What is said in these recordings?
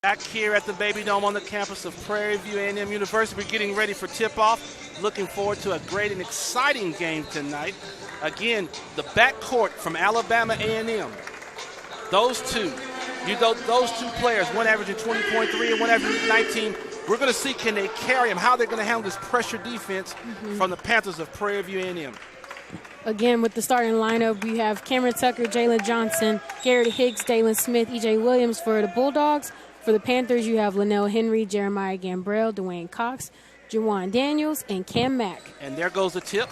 Back here at the Baby Dome on the campus of Prairie View A&M University, we're getting ready for tip-off. Looking forward to a great and exciting game tonight. Again, the backcourt from Alabama A&M. Those two players, one averaging 20.3 and one averaging 19. We're going to see can they carry them, how they're going to handle this pressure defense from the Panthers of Prairie View A&M. Again, with the starting lineup, we have Cameron Tucker, Jalen Johnson, Garrett Hicks, Dalen Smith, E.J. Williams for the Bulldogs. For the Panthers, you have Linnell Henry, Jeremiah Gambrell, Dwayne Cox, Juwan Daniels, and Cam Mack. And there goes the tip.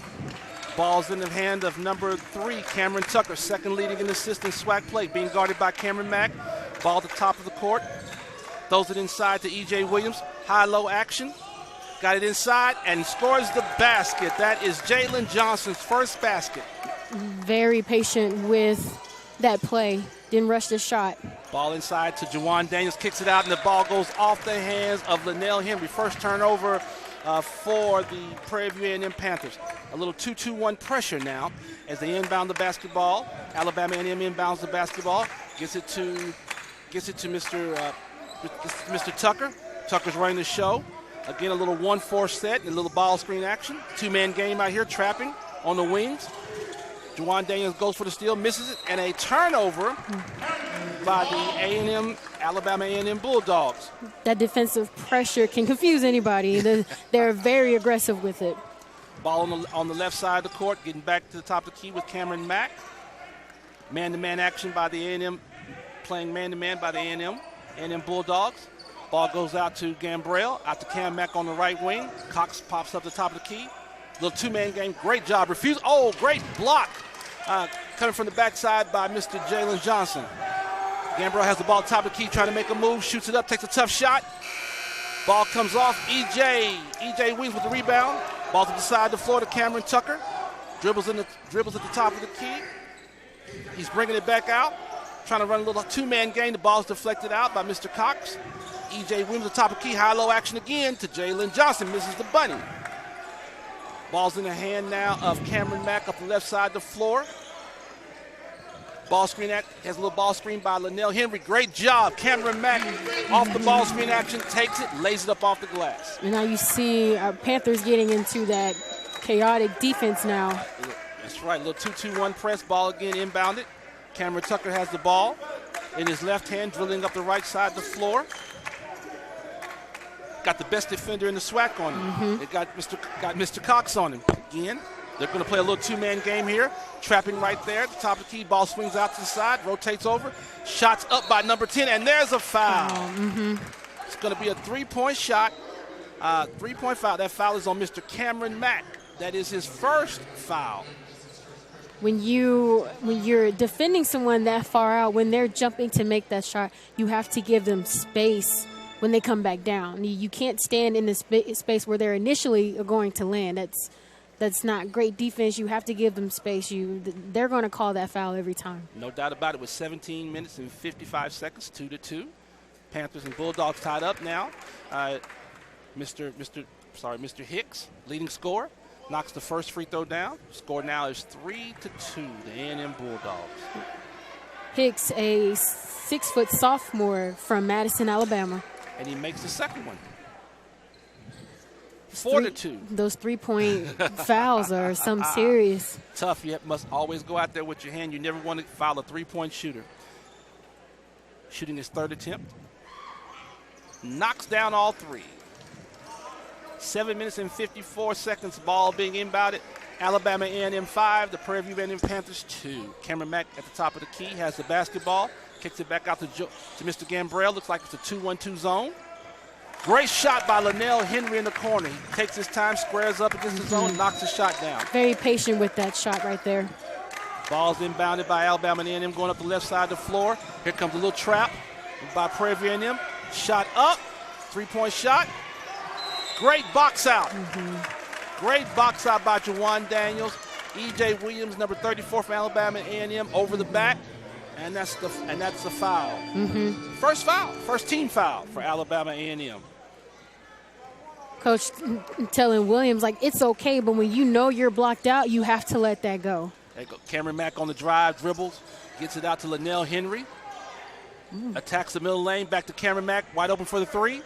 Ball's in the hand of number 3, Cameron Tucker, second leading in assist in SWAC play, being guarded by Cameron Mack. Ball at the top of the court. Throws it inside to E.J. Williams. High-low action. Got it inside and scores the basket. That is Jalen Johnson's first basket. Very patient with that play. Didn't rush the shot. Ball inside to Juwan Daniels, kicks it out, and the ball goes off the hands of Linnell Henry. First turnover for the Prairie View A&M Panthers. A little 2-2-1 pressure now as they inbound the basketball. Alabama A&M inbounds the basketball. Gets it to Mr. Tucker. Tucker's running the show. Again, a little 1-4 set and a little ball screen action. Two-man game out here, trapping on the wings. Juwan Daniels goes for the steal, misses it, and a turnover by the Alabama A&M Bulldogs. That defensive pressure can confuse anybody. They're very aggressive with it. Ball on the left side of the court, getting back to the top of the key with Cameron Mack. Man-to-man action by the A&M, playing man-to-man by the A&M Bulldogs. Ball goes out to Gambrell, out to Cam Mack on the right wing. Cox pops up the top of the key. Little two-man game, great job. Great block. Coming from the backside by Mr. Jalen Johnson. Gambrell has the ball top of the key, trying to make a move, shoots it up, takes a tough shot. Ball comes off. E.J. Williams with the rebound. Ball to the side of the floor to Cameron Tucker. Dribbles at the top of the key. He's bringing it back out, trying to run a little two-man game. The ball's deflected out by Mr. Cox. E.J. Williams at the top of the key, high-low action again to Jalen Johnson, misses the bunny. Ball's in the hand now of Cameron Mack up the left side of the floor. Ball screen has a little ball screen by Linnell Henry. Great job. Cameron Mack off the ball screen action, takes it, lays it up off the glass. And now you see Panthers getting into that chaotic defense now. That's right. A little 2-2-1 press. Ball again inbounded. Cameron Tucker has the ball in his left hand, drilling up the right side of the floor. Got the best defender in the SWAC on him. It got Mr. Cox on him. Again, they're going to play a little two-man game here. Trapping right there at the top of the key. Ball swings out to the side, rotates over. Shots up by number 10, and there's a foul. It's going to be a three-point shot. Three-point foul. That foul is on Mr. Cameron Mack. That is his first foul. When you're defending someone that far out, when they're jumping to make that shot, you have to give them space when they come back down. You can't stand in the space where they're initially going to land. That's not great defense. You have to give them space. They're going to call that foul every time. No doubt about it. With 17 minutes and 55 seconds, 2-2. Panthers and Bulldogs tied up now. Mr. Hicks, leading scorer, knocks the first free throw down. Score now is 3-2. The A&M Bulldogs. Hicks, a 6-foot sophomore from Madison, Alabama. And he makes the second one. 4-2. Those three-point fouls are something serious. Tough. You must always go out there with your hand. You never want to foul a three-point shooter. Shooting his third attempt. Knocks down all three. 7 minutes and 54 seconds. Ball being inbounded. Alabama A&M 5, the Prairie View A&M Panthers 2. Cameron Mack at the top of the key has the basketball. Kicks it back out to Mr. Gambrell. Looks like it's a 2-1-2 zone. Great shot by Linnell Henry in the corner. He takes his time, squares up against the zone, knocks the shot down. Very patient with that shot right there. Ball's inbounded by Alabama A&M going up the left side of the floor. Here comes a little trap by Prairie View A&M. Shot up, three-point shot. Great box out. Great box out by Juwan Daniels. E.J. Williams, number 34 from Alabama A&M, over the back. And that's the foul. First team foul for Alabama A&M. Coach telling Williams, it's okay, but when you know you're blocked out, you have to let that go. There you go. Cameron Mack on the drive, dribbles, gets it out to Linnell Henry. Attacks the middle lane, back to Cameron Mack, wide open for the three.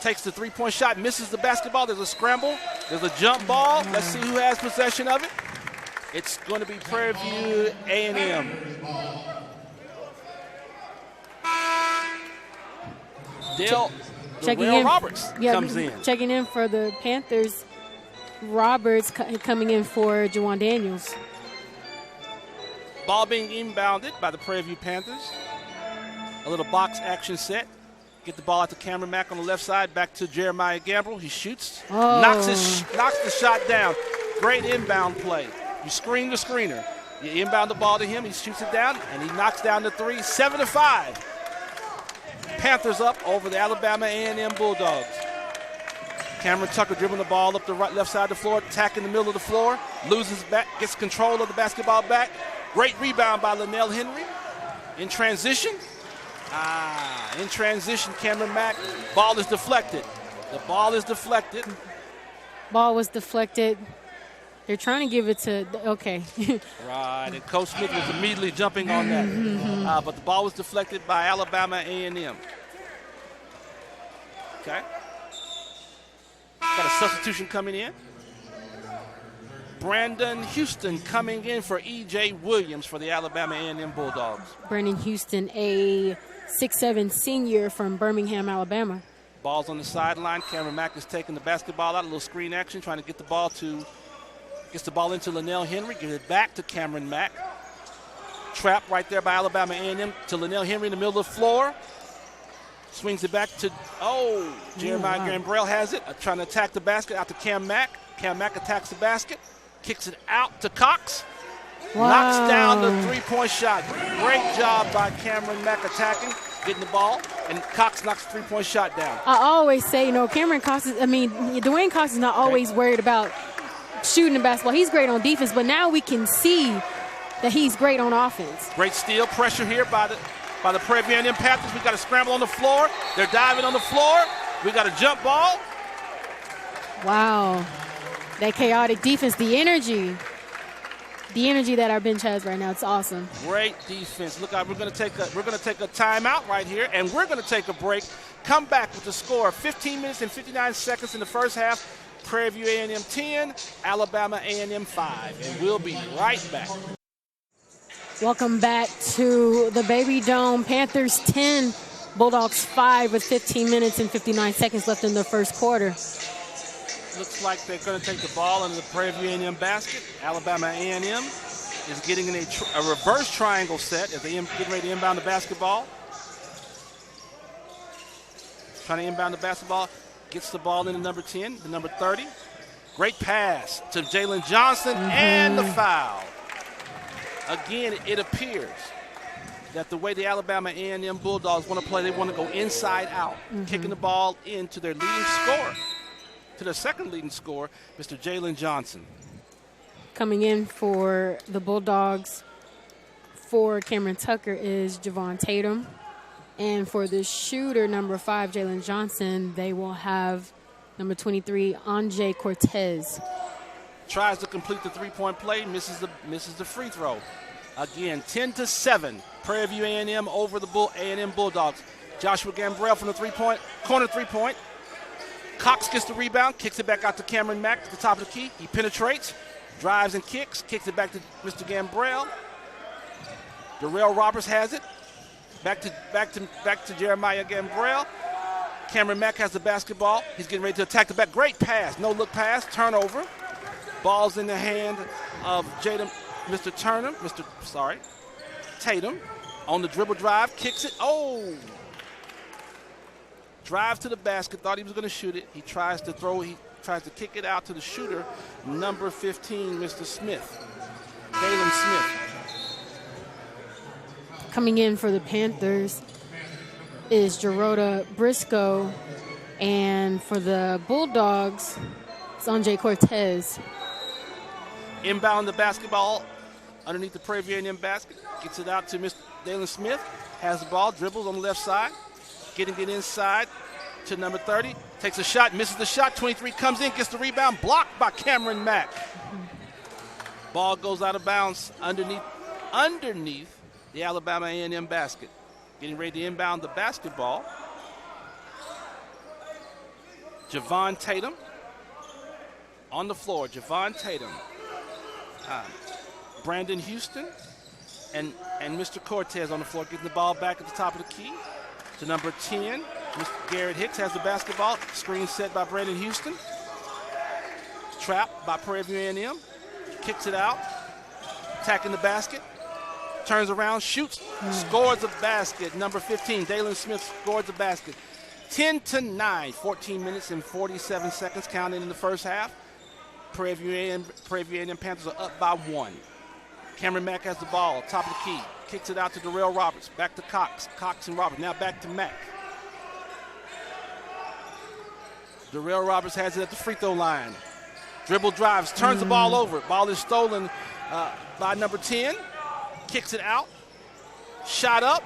Takes the three-point shot, misses the basketball. There's a scramble. There's a jump ball. Let's see who has possession of it. It's going to be Prairie View A&M. Darrell Roberts comes in. Checking in for the Panthers. Roberts coming in for Jawan Daniels. Ball being inbounded by the Prairie View Panthers. A little box action set. Get the ball out to Cameron Mack on the left side. Back to Jeremiah Gambrell. He shoots. Oh. Knocks the shot down. Great inbound play. You screen the screener. You inbound the ball to him. He shoots it down, and he knocks down the three. 7-5. Panthers up over the Alabama A&M Bulldogs. Cameron Tucker dribbling the ball up the left side of the floor, attacking the middle of the floor. Loses back, gets control of the basketball back. Great rebound by Linnell Henry. In transition. In transition, Cameron Mack. Ball is deflected. The ball is deflected. Ball was deflected. They're trying to give it to, okay. Right, and Coach Smith was immediately jumping on that. But the ball was deflected by Alabama A&M. Okay. Got a substitution coming in. Brandon Houston coming in for E.J. Williams for the Alabama A&M Bulldogs. Brandon Houston, a 6'7" senior from Birmingham, Alabama. Ball's on the sideline. Cameron Mack is taking the basketball out, a little screen action, trying to get the ball into Linnell Henry, give it back to Cameron Mack. Trap right there by Alabama A&M to Linnell Henry in the middle of the floor. Swings it back to, Jeremiah Gambrell has it, trying to attack the basket out to Cam Mack. Cam Mack attacks the basket, kicks it out to Cox. Wow. Knocks down the three-point shot. Great job by Cameron Mack attacking, getting the ball, and Cox knocks the three-point shot down. I always say, Dwayne Cox is not always worried about shooting the basketball. He's great on defense, but now we can see that he's great on offense. Great steal, pressure here by the Prairie View A&M Panthers. We got a scramble on the floor. They're diving on the floor. We got a jump ball. Wow. That chaotic defense, the energy that our bench has right now, it's awesome. Great defense. Look out, we're going to take a timeout right here, and we're going to take a break. Come back with the score: 15 minutes and 59 seconds in the first half. Prairie View A&M 10, Alabama A&M 5, and we'll be right back. Welcome back to the Baby Dome. Panthers 10, Bulldogs 5 with 15 minutes and 59 seconds left in the first quarter. Looks like they're going to take the ball into the Prairie View A&M basket. Alabama A&M is getting in a reverse triangle set as they get ready to inbound the basketball. Trying to inbound the basketball. Gets the ball into number 10, the number 30. Great pass to Jalen Johnson and the foul. Again, it appears that the way the Alabama A&M Bulldogs want to play, they want to go inside out, kicking the ball into their leading scorer. To their second leading scorer, Mr. Jalen Johnson. Coming in for the Bulldogs for Cameron Tucker is Javon Tatum. And for the shooter, number 5, Jalen Johnson, they will have number 23, Anjay Cortez. Tries to complete the three-point play, misses the free throw. Again, 10-7, Prairie View A&M over the A&M Bulldogs. Joshua Gambrell from the corner three-point. Cox gets the rebound, kicks it back out to Cameron Mack at the top of the key. He penetrates, drives and kicks it back to Mr. Gambrell. Darrell Roberts has it. Back to Jeremiah Gambrell. Cameron Mack has the basketball. He's getting ready to attack the back. Great pass, no-look pass, turnover. Ball's in the hand of Tatum. On the dribble drive, kicks it. Drive to the basket, thought he was going to shoot it. He tries to kick it out to the shooter, number 15, Mr. Smith, Galen Smith. Coming in for the Panthers is Jerota Briscoe, and for the Bulldogs, it's Anjay Cortez. Inbound the basketball underneath the Prairie View A&M basket, gets it out to Mr. Galen Smith, has the ball, dribbles on the left side. Getting it inside to number 30. Takes a shot, misses the shot. 23 comes in, gets the rebound. Blocked by Cameron Mack. Ball goes out of bounds underneath the Alabama A&M basket. getting ready to inbound the basketball. Javon Tatum on the floor. Javon Tatum, Brandon Houston, and Mr. Cortez on the floor, getting the ball back at the top of the key to number 10. Mr. Garrett Hicks has the basketball. Screen set by Brandon Houston. Trapped by Prairie View A&M. Kicks it out. Attacking the basket. Turns around, shoots, scores a basket. Number 15, Dalen Smith scores a basket. 10-9, 14 minutes and 47 seconds counting in the first half. Prairie View A&M Panthers are up by 1. Cameron Mack has the ball, top of the key. Kicks it out to Darrell Roberts. Back to Cox. Cox and Roberts. Now back to Mack. Darrell Roberts has it at the free throw line. Dribble drives, turns the ball over. Ball is stolen by number 10. Kicks it out. Shot up.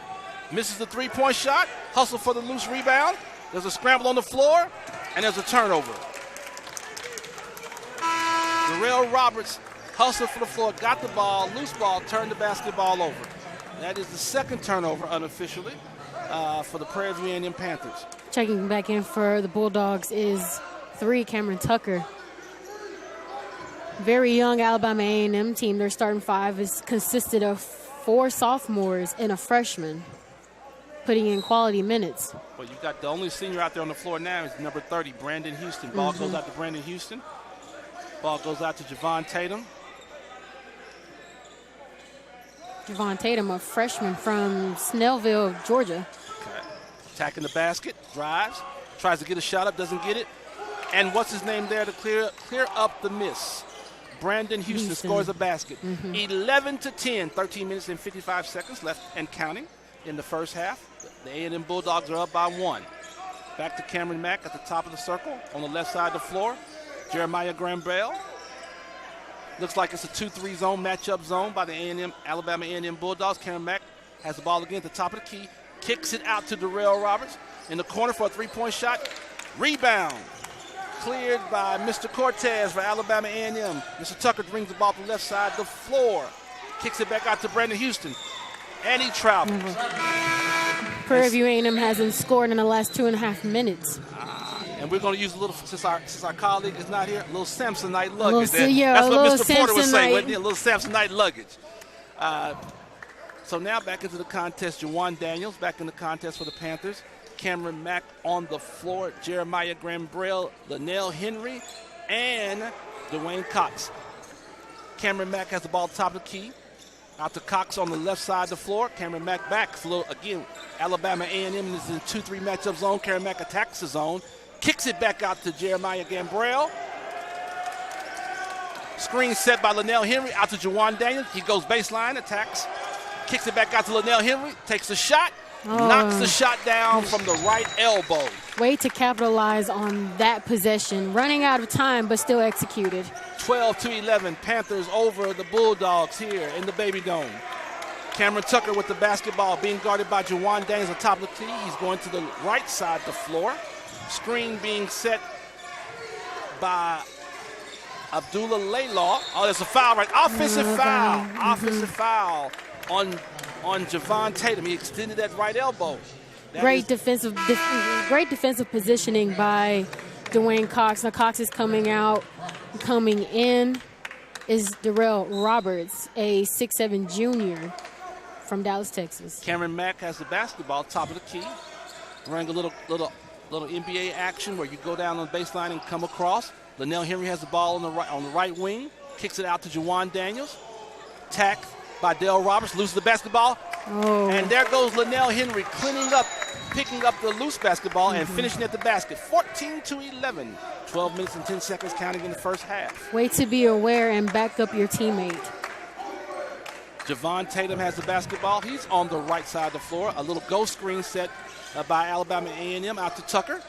Misses the three-point shot. Hustle for the loose rebound. There's a scramble on the floor, and there's a turnover. Darrell Roberts hustled for the floor, got the ball, loose ball, turned the basketball over. That is the second turnover unofficially for the Prairie View A&M Panthers. Checking back in for the Bulldogs is 3, Cameron Tucker. Very young Alabama A&M team. Their starting 5 is consisted of 4 sophomores and a freshman, putting in quality minutes. Well, you've got the only senior out there on the floor now is number 30, Brandon Houston. Ball goes out to Brandon Houston. Ball goes out to Javon Tatum. Javon Tatum, a freshman from Snellville, Georgia. Okay. Attacking the basket, drives, tries to get a shot up, doesn't get it. And what's his name there to clear up the miss? Brandon Houston scores a basket. 11-10, 13 minutes and 55 seconds left and counting in the first half. The A&M Bulldogs are up by 1. Back to Cameron Mack at the top of the circle on the left side of the floor. Jeremiah Graham-Bell. Looks like it's a 2-3 zone, matchup zone by the Alabama A&M Bulldogs. Cameron Mack has the ball again at the top of the key. Kicks it out to Darrell Roberts in the corner for a three-point shot. Rebound. Cleared by Mr. Cortez for Alabama A&M. Mr. Tucker brings the ball to the left side of the floor. Kicks it back out to Brandon Houston. And he travels. Prairie View A&M hasn't scored in the last 2.5 minutes. And we're going to use a little, since our colleague is not here, a little Samsonite luggage. That's what Mr. Porter was saying, wasn't it? A little Samsonite luggage. So now back into the contest, Jawan Daniels back in the contest for the Panthers. Cameron Mack on the floor, Jeremiah Graham-Bell, Linnell Henry, and Dwayne Cox. Cameron Mack has the ball at the top of the key. Out to Cox on the left side of the floor. Cameron Mack back. Again, Alabama A&M is in 2-3 matchup zone. Cameron Mack attacks the zone. Kicks it back out to Jeremiah Graham-Bell. Screen set by Linnell Henry out to Jawan Daniels. He goes baseline, attacks. Kicks it back out to Linnell Henry. Takes a shot. Knocks the shot down from the right elbow. Way to capitalize on that possession. Running out of time, but still executed. 12-11, Panthers over the Bulldogs here in the Baby Dome. Cameron Tucker with the basketball being guarded by Jawan Daniels on top of the key. He's going to the right side of the floor. Screen being set by Abdullah Laylaw. Oh, there's a foul, right? Offensive foul. Offensive foul on Javon Tatum. He extended that right elbow. Great defensive positioning by Dwayne Cox. Now Cox is coming out. Coming in is Darrell Roberts, a 6'7" junior from Dallas, Texas. Cameron Mack has the basketball, top of the key. Running a little NBA action where you go down on the baseline and come across. Linnell Henry has the ball on the right wing. Kicks it out to Jawan Daniels. Attack by Darrell Roberts. Loses the basketball. And there goes Linnell Henry cleaning up, picking up the loose basketball and finishing at the basket. 14-11. 12 minutes and 10 seconds counting in the first half. Way to be aware and back up your teammate. Javon Tatum has the basketball. He's on the right side of the floor. A little ghost screen set by Alabama A&M out to Tucker.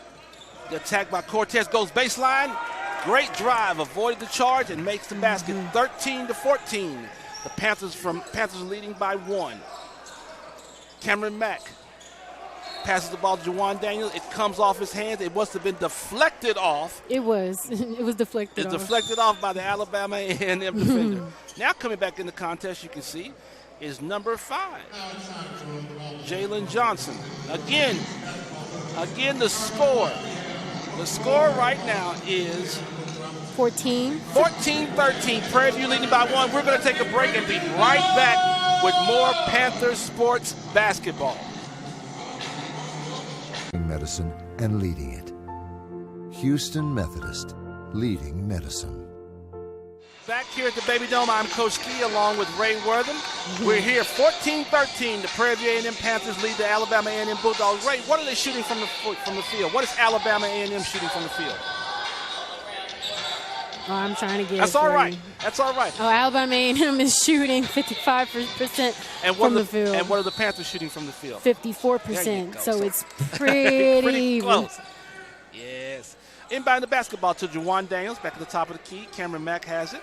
The attack by Cortez goes baseline. Great drive, avoided the charge and makes the basket. 13-14. The Panthers leading by 1. Cameron Mack passes the ball to Jawan Daniels. It comes off his hands. It must have been deflected off. It was. It was deflected off. It's deflected off by the Alabama A&M defender. Now coming back in the contest, you can see, is number 5. Jalen Johnson. Again, the score. The score right now is 14-13. Prairie View leading by 1. We're going to take a break and be right back with more Panthers sports basketball. Medicine and leading it. Houston Methodist, leading medicine. Back here at the Baby Dome, I'm Coach Key along with Ray Wortham. We're here 14-13. The Prairie View A&M Panthers lead the Alabama A&M Bulldogs. Ray, what are they shooting from the field? What is Alabama A&M shooting from the field? Oh, I'm trying to get That's all right. That's all right. Oh, Alabama A&M is shooting 55% from the field. And what are the Panthers shooting from the field? 54%. So it's pretty close. Yes. Inbound the basketball to Juwan Daniels. Back at the top of the key. Cameron Mack has it.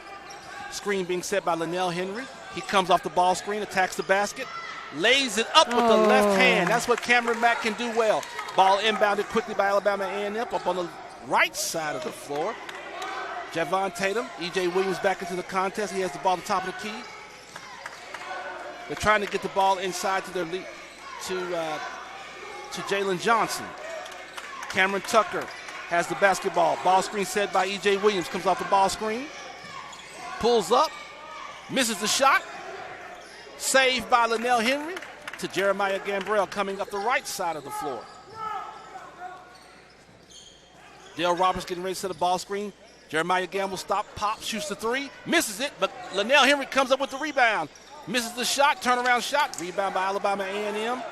Screen being set by Linnell Henry. He comes off the ball screen, attacks the basket, lays it up with the left hand. That's what Cameron Mack can do well. Ball inbounded quickly by Alabama A&M up on the right side of the floor. Javon Tatum, E.J. Williams back into the contest. He has the ball at the top of the key. They're trying to get the ball inside to their lead to Jalen Johnson. Cameron Tucker has the basketball. Ball screen set by E.J. Williams. Comes off the ball screen. Pulls up. Misses the shot. Saved by Linnell Henry to Jeremiah Gambrell coming up the right side of the floor. Dale Roberts getting ready to set a ball screen. Jeremiah Gamble stop, pop, shoots the three. Misses it, but Linnell Henry comes up with the rebound. Misses the shot, turnaround shot. Rebound by Alabama A&M.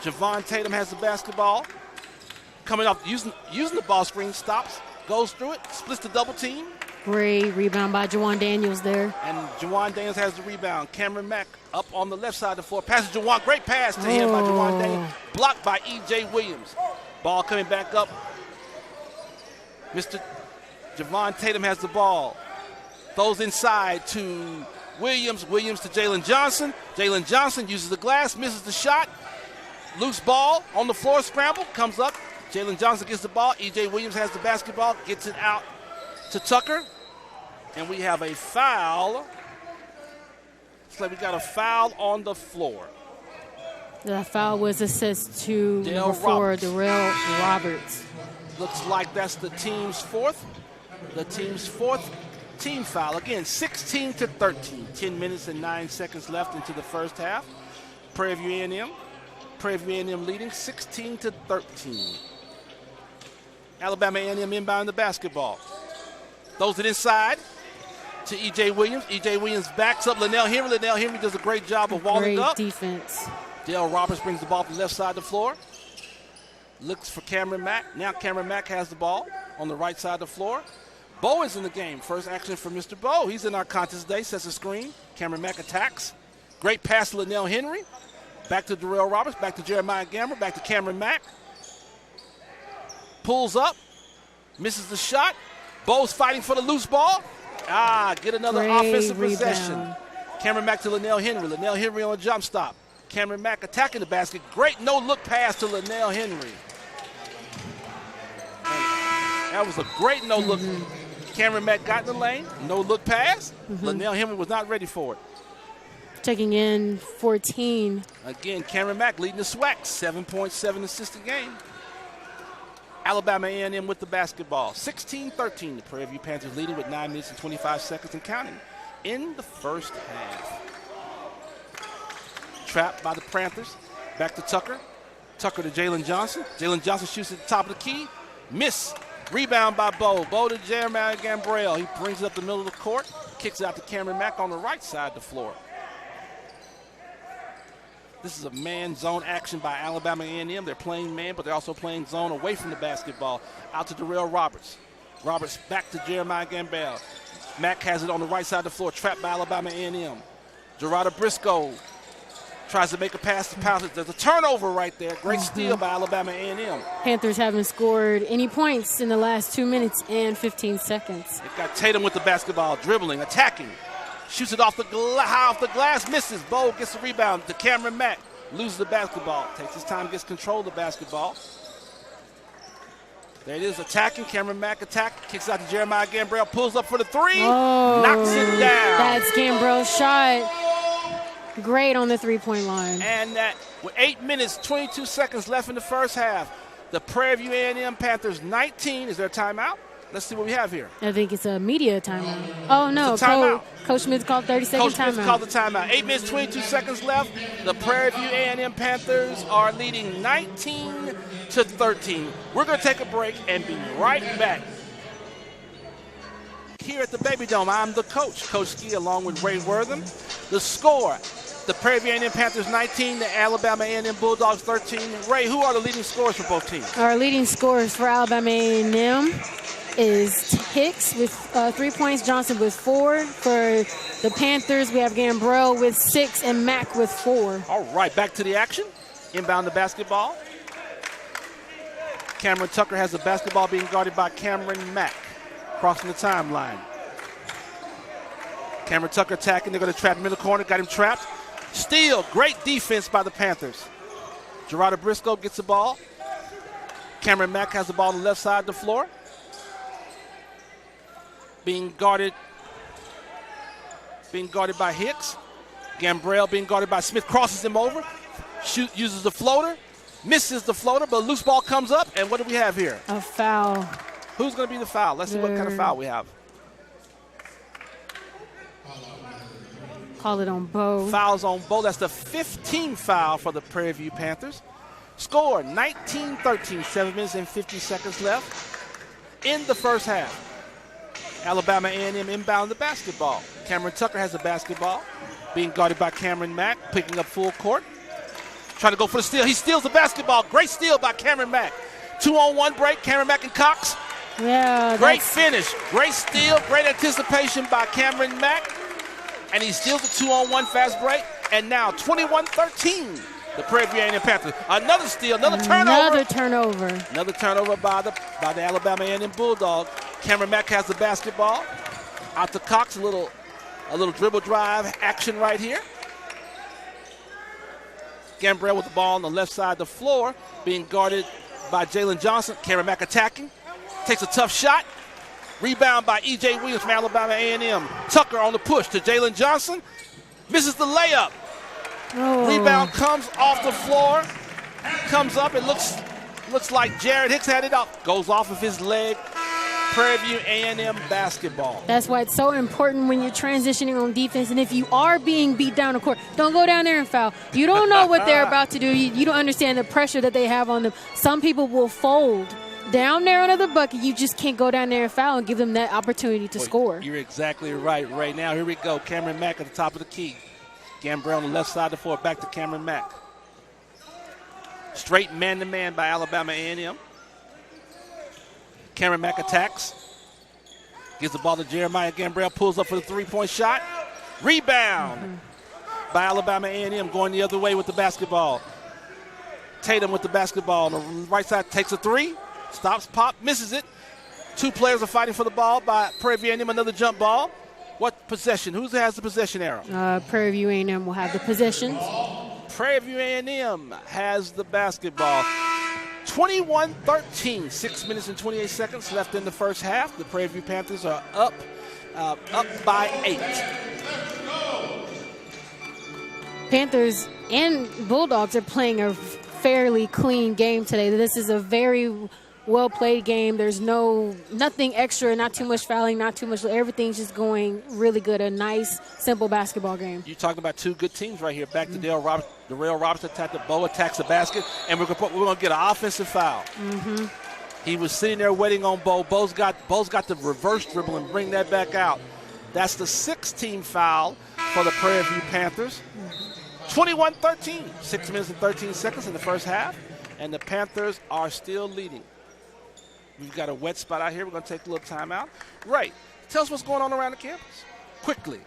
Javon Tatum has the basketball. Coming off, using the ball screen, stops, goes through it, splits the double team. Great rebound by Juwan Daniels there. And Juwan Daniels has the rebound. Cameron Mack up on the left side of the floor. Passes Juwan, great pass to him by Juwan Daniels. Blocked by E.J. Williams. Ball coming back up. Mr. Javon Tatum has the ball. Throws inside to Williams. Williams to Jalen Johnson. Jalen Johnson uses the glass, misses the shot. Loose ball on the floor, scramble, comes up. Jalen Johnson gets the ball. E.J. Williams has the basketball, gets it out to Tucker. And we have a foul. Looks like we got a foul on the floor. The foul was assessed to Darrell Darrell Roberts. Looks like that's the team's fourth. The team's fourth team foul. Again, 16-13. 10 minutes and 9 seconds left into the first half. Prairie View A&M. Prairie View A&M leading 16-13. Alabama A&M inbound the basketball. Throws it inside to E.J. Williams. E.J. Williams backs up Linnell Henry. Linnell Henry does a great job of walling up. Great defense. Dale Roberts brings the ball to the left side of the floor. Looks for Cameron Mack. Now Cameron Mack has the ball on the right side of the floor. Bo is in the game. First action for Mr. Bo. He's in our contest today. Sets a screen. Cameron Mack attacks. Great pass to Linnell Henry. Back to Darrell Roberts. Back to Jeremiah Gamble. Back to Cameron Mack. Pulls up. Misses the shot. Bo's fighting for the loose ball. Get another offensive possession. Cameron Mack to Linnell Henry. Linnell Henry on a jump stop. Cameron Mack attacking the basket. Great no-look pass to Linnell Henry. That was a great no-look. Cameron Mack got in the lane. No-look pass. Linnell Henry was not ready for it. Taking in 14. Again, Cameron Mack leading the SWAC. 7.7 assists a game. Alabama A&M with the basketball. 16-13. The Prairie View Panthers leading with 9 minutes and 25 seconds and counting in the first half. Trapped by the Panthers. Back to Tucker. Tucker to Jalen Johnson. Jalen Johnson shoots at the top of the key. Miss. Rebound by Bo. Bo to Jeremiah Gambrell. He brings it up the middle of the court. Kicks it out to Cameron Mack on the right side of the floor. This is a man zone action by Alabama A&M. They're playing man, but they're also playing zone away from the basketball. Out to Darrell Roberts. Roberts back to Jeremiah Gambrell. Mack has it on the right side of the floor. Trapped by Alabama A&M. Gerardo Briscoe tries to make a pass to Powers. There's a turnover right there. Great steal by Alabama A&M. Panthers haven't scored any points in the last 2 minutes and 15 seconds. They've got Tatum with the basketball, dribbling, attacking. Shoots it off high off the glass, misses. Bo gets the rebound to Cameron Mack. Loses the basketball. Takes his time, gets control of the basketball. There it is, attacking. Cameron Mack attack. Kicks out to Jeremiah Gambrell. Pulls up for the three. Knocks it down. That's Gambrell's shot. Great on the three-point line. And that with 8 minutes, 22 seconds left in the first half, the Prairie View A&M Panthers 19. Is there a timeout? Let's see what we have here. I think it's a media timeout. Oh, no. Coach Smith called 30-second timeout. Coach Smith called the timeout. 8 minutes, 22 seconds left. The Prairie View A&M Panthers are leading 19-13. We're going to take a break and be right back. Here at the Baby Dome, I'm the coach, Coach Ski, along with Ray Wortham. The score, the Prairie View A&M Panthers 19, the Alabama A&M Bulldogs 13. Ray, who are the leading scorers for both teams? Our leading scorers for Alabama A&M is Hicks with 3 points, Johnson with 4. For the Panthers, we have Gambrell with 6 and Mack with 4. All right, back to the action. Inbound the basketball. Cameron Tucker has the basketball being guarded by Cameron Mack. Crossing the timeline. Cameron Tucker attacking. They're going to trap middle corner. Got him trapped. Steal. Great defense by the Panthers. Gerardo Briscoe gets the ball. Cameron Mack has the ball on the left side of the floor. Being guarded by Hicks. Gambrell being guarded by Smith. Crosses him over. Uses the floater. Misses the floater, but a loose ball comes up. And what do we have here? A foul. Who's going to be the foul? Let's see what kind of foul we have. Call it on Bo. Fouls on Bo. That's the 15th foul for the Prairie View Panthers. Score 19-13, 7 minutes and 50 seconds left in the first half. Alabama A&M inbound the basketball. Cameron Tucker has the basketball, being guarded by Cameron Mack, picking up full court. Trying to go for the steal. He steals the basketball. Great steal by Cameron Mack. 2-on-1 break, Cameron Mack and Cox. Yeah, great finish. Great steal. Great anticipation by Cameron Mack. And he steals the 2-on-1 fast break. And now 21-13, the Prairie View A&M Panthers. Another steal, another turnover. Another turnover by the Alabama A&M Bulldogs. Cameron Mack has the basketball. Out to Cox, a little dribble drive action right here. Gambrell with the ball on the left side of the floor, being guarded by Jalen Johnson. Cameron Mack attacking. Takes a tough shot. Rebound by E.J. Williams from Alabama A&M. Tucker on the push to Jalen Johnson. Misses the layup. Oh. Rebound comes off the floor. Comes up. It looks like Jared Hicks had it up. Goes off of his leg. Prairie View A&M basketball. That's why it's so important when you're transitioning on defense. And if you are being beat down the court, don't go down there and foul. You don't know what they're about to do. You don't understand the pressure that they have on them. Some people will fold down there under the bucket. You just can't go down there and foul and give them that opportunity to score. You're exactly right. Right now, here we go. Cameron Mack at the top of the key. Gambrell on the left side of the floor. Back to Cameron Mack. Straight man-to-man by Alabama A&M. Cameron Mack attacks. Gives the ball to Jeremiah Gambrell. Pulls up for the three-point shot. Rebound by Alabama A&M, going the other way with the basketball. Tatum with the basketball on the right side. Takes a three. Stops, pop, misses it. Two players are fighting for the ball by Prairie View A&M. Another jump ball. What possession? Who has the possession arrow? Prairie View A&M will have the possession. Prairie View A&M has the basketball. 21-13, 6 minutes and 28 seconds left in the first half. The Prairie View Panthers are up by 8. Panthers and Bulldogs are playing a fairly clean game today. This is a very well-played game. There's nothing extra, not too much fouling, not too much. Everything's just going really good. A nice, simple basketball game. You're talking about two good teams right here. Back to Darrell Robertson attacked the Bo, attacks the basket, and we're going to get an offensive foul. He was sitting there waiting on Bo. Bo's got the reverse dribble and bring that back out. That's the 16th foul for the Prairie View Panthers. 21-13, 6 minutes and 13 seconds in the first half, and the Panthers are still leading. We've got a wet spot out here. We're going to take a little time out. Right. Tell us what's going on around the campus. Quickly.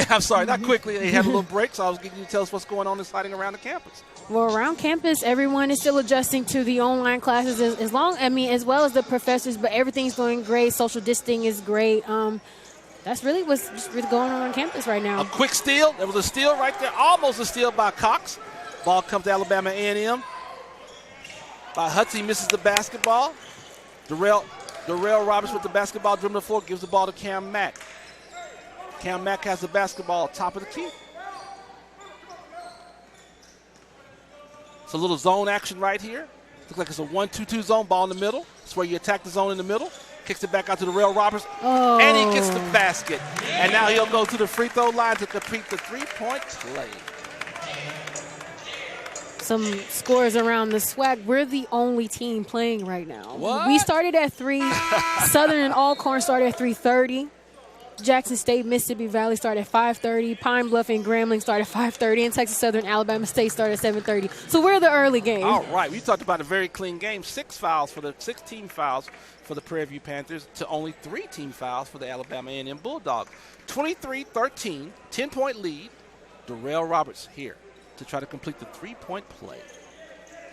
I'm sorry, not quickly. They had a little break, so I was getting you to tell us what's going on exciting around the campus. Well, around campus, everyone is still adjusting to the online classes as well as the professors, but everything's going great. Social distancing is great. That's really what's just really going on campus right now. A quick steal. There was a steal right there. Almost a steal by Cox. Ball comes to Alabama A&M. By Hutz, he misses the basketball. Darrell Roberts with the basketball, dribbling the floor, gives the ball to Cam Mack. Cam Mack has the basketball top of the key. It's a little zone action right here. Looks like it's a 1-2-2 zone, ball in the middle. It's where you attack the zone in the middle. Kicks it back out to Darrell Roberts. Oh. And he gets the basket. And now he'll go to the free throw line to complete the three-point play. Some scores around the SWAC. We're the only team playing right now. What? We started at 3. Southern and Alcorn started at 3:30. Jackson State, Mississippi Valley started at 5:30. Pine Bluff and Grambling started at 5:30. And Texas Southern, Alabama State started at 7:30. So we're the early game. All right. We talked about a very clean game. 6 team fouls for the Prairie View Panthers to only 3 team fouls for the Alabama A&M Bulldogs. 23-13, 10-point lead. Darrell Roberts here to try to complete the three-point play.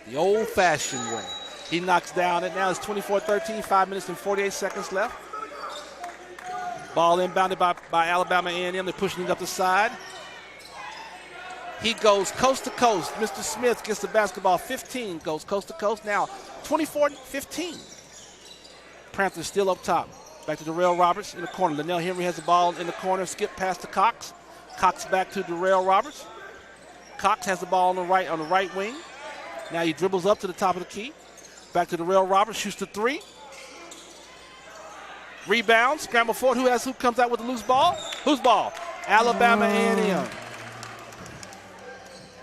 The old-fashioned way. He knocks down it. Now it's 24-13, 5 minutes and 48 seconds left. Ball inbounded by Alabama A&M. They're pushing it up the side. He goes coast to coast. Mr. Smith gets the basketball. 15 goes coast to coast. Now 24-15. Panthers still up top. Back to Darrell Roberts in the corner. Linnell Henry has the ball in the corner. Skip past to Cox. Cox back to Darrell Roberts. Cox has the ball on the right wing. Now he dribbles up to the top of the key. Back to Darrell Roberts. Shoots the 3. Rebound, scramble forward. Who comes out with the loose ball? Whose ball? Alabama A&M.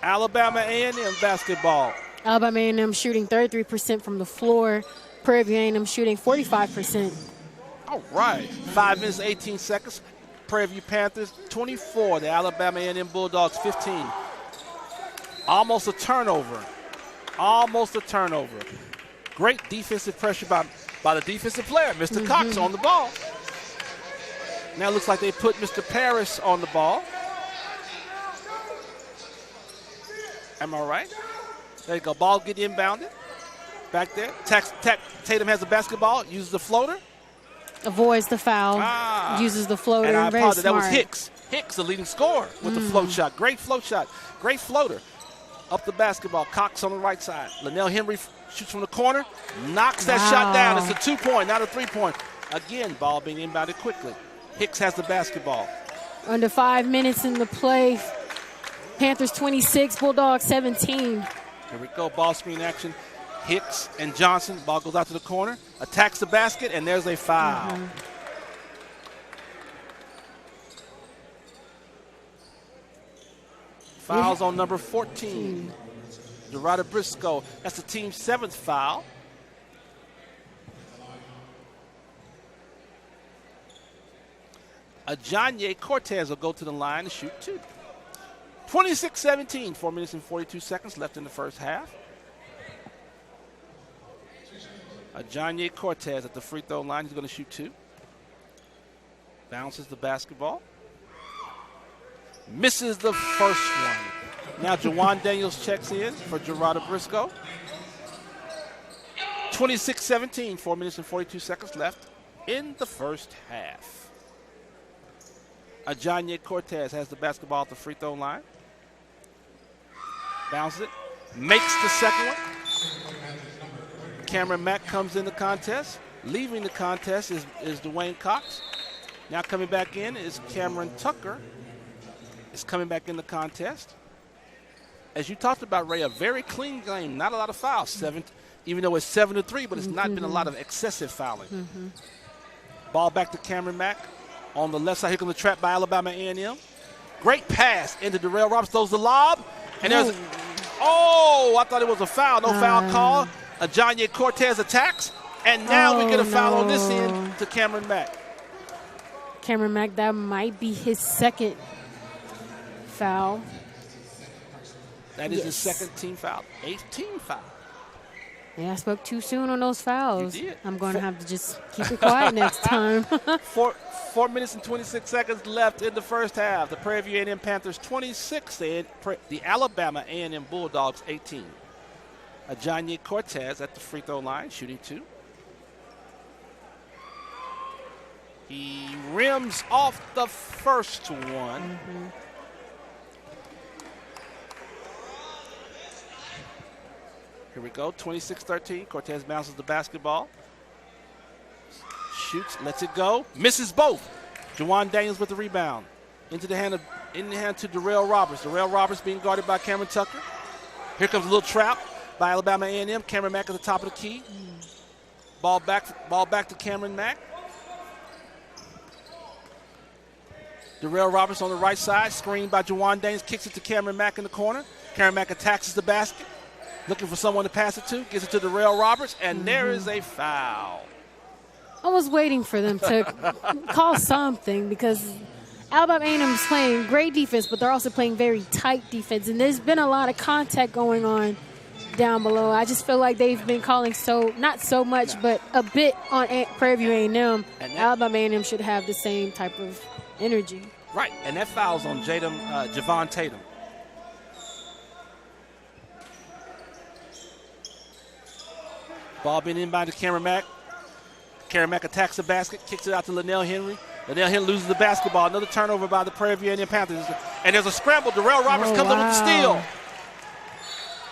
Alabama A&M basketball. Alabama A&M shooting 33% from the floor. Prairie View A&M shooting 45%. All right. 5 minutes, 18 seconds. Prairie View Panthers 24. The Alabama A&M Bulldogs 15. Almost a turnover. Great defensive pressure by the defensive player, Mr. Cox, on the ball. Now it looks like they put Mr. Parrish on the ball. Am I right? There you go. Ball get inbounded. Back there. Tatum has the basketball, uses the floater. Avoids the foul, uses the floater. And I very apologize. That smart. was Hicks. Hicks, the leading scorer, with the float shot. Great float shot. Great floater. Up the basketball. Cox on the right side. Linnell Henry shoots from the corner. Knocks that shot down. It's a 2-point, not a 3-point. Again, ball being inbounded quickly. Hicks has the basketball. Under 5 minutes in the play. Panthers 26, Bulldogs 17. Here we go. Ball screen action. Hicks and Johnson. Ball goes out to the corner. Attacks the basket, and there's a foul. Fouls on number 14. Dorada Briscoe. That's the team's 7th foul. Ajanye Cortez will go to the line to shoot 2. 26-17, 4 minutes and 42 seconds left in the first half. Ajanye Cortez at the free throw line. He's going to shoot 2. Bounces the basketball. Misses the first one. Now Jawan Daniels checks in for Dorada Briscoe. 26-17, 4 minutes and 42 seconds left in the first half. Ajanye Cortez has the basketball at the free throw line. Bounces it. Makes the second one. Cameron Mack comes in the contest. Leaving the contest is Dwayne Cox. Now coming back in is Cameron Tucker. Is coming back in the contest. As you talked about, Ray, a very clean game. Not a lot of fouls. Even though it's 7-3, but it's not been a lot of excessive fouling. Ball back to Cameron Mack. On the left side, here comes the trap by Alabama A&M. Great pass into Darrell Roberts. Throws the lob. And there's, I thought it was a foul. No foul call. Ajanye Cortez attacks. And now we get a foul on this end to Cameron Mack. Cameron Mack, that might be his second foul. That is his second team foul. 8th team foul. Yeah, I spoke too soon on those fouls. You did. I'm going to have to just keep it quiet next time. 4 minutes and 26 seconds left in the first half. The Prairie View A&M Panthers 26, the Alabama A&M Bulldogs 18. Ajanye Cortez at the free throw line, shooting 2. He rims off the first one. Here we go, 26-13. Cortez bounces the basketball. Shoots, lets it go, misses both. Jawan Daniels with the rebound. Into the hand to Darrell Roberts. Darrell Roberts being guarded by Cameron Tucker. Here comes a little trap by Alabama A&M. Cameron Mack at the top of the key. Ball back to Cameron Mack. Darrell Roberts on the right side, screened by Jawan Daines, kicks it to Cameron Mack in the corner. Cameron Mack attacks the basket, looking for someone to pass it to, gets it to Darrell Roberts, and there is a foul. I was waiting for them to call something because Alabama A&M is playing great defense, but they're also playing very tight defense, and there's been a lot of contact going on down below. I just feel like they've been calling not so much, but a bit on Prairie View A&M. Alabama A&M should have the same type of energy. Right, and that foul's on Javon Tatum. Ball being inbound to Cameron Mack. Cameron Mack attacks the basket, kicks it out to Linnell Henry. Linnell Henry loses the basketball. Another turnover by the Prairie View A&M Panthers. And there's a scramble. Darrell Roberts comes up with the steal.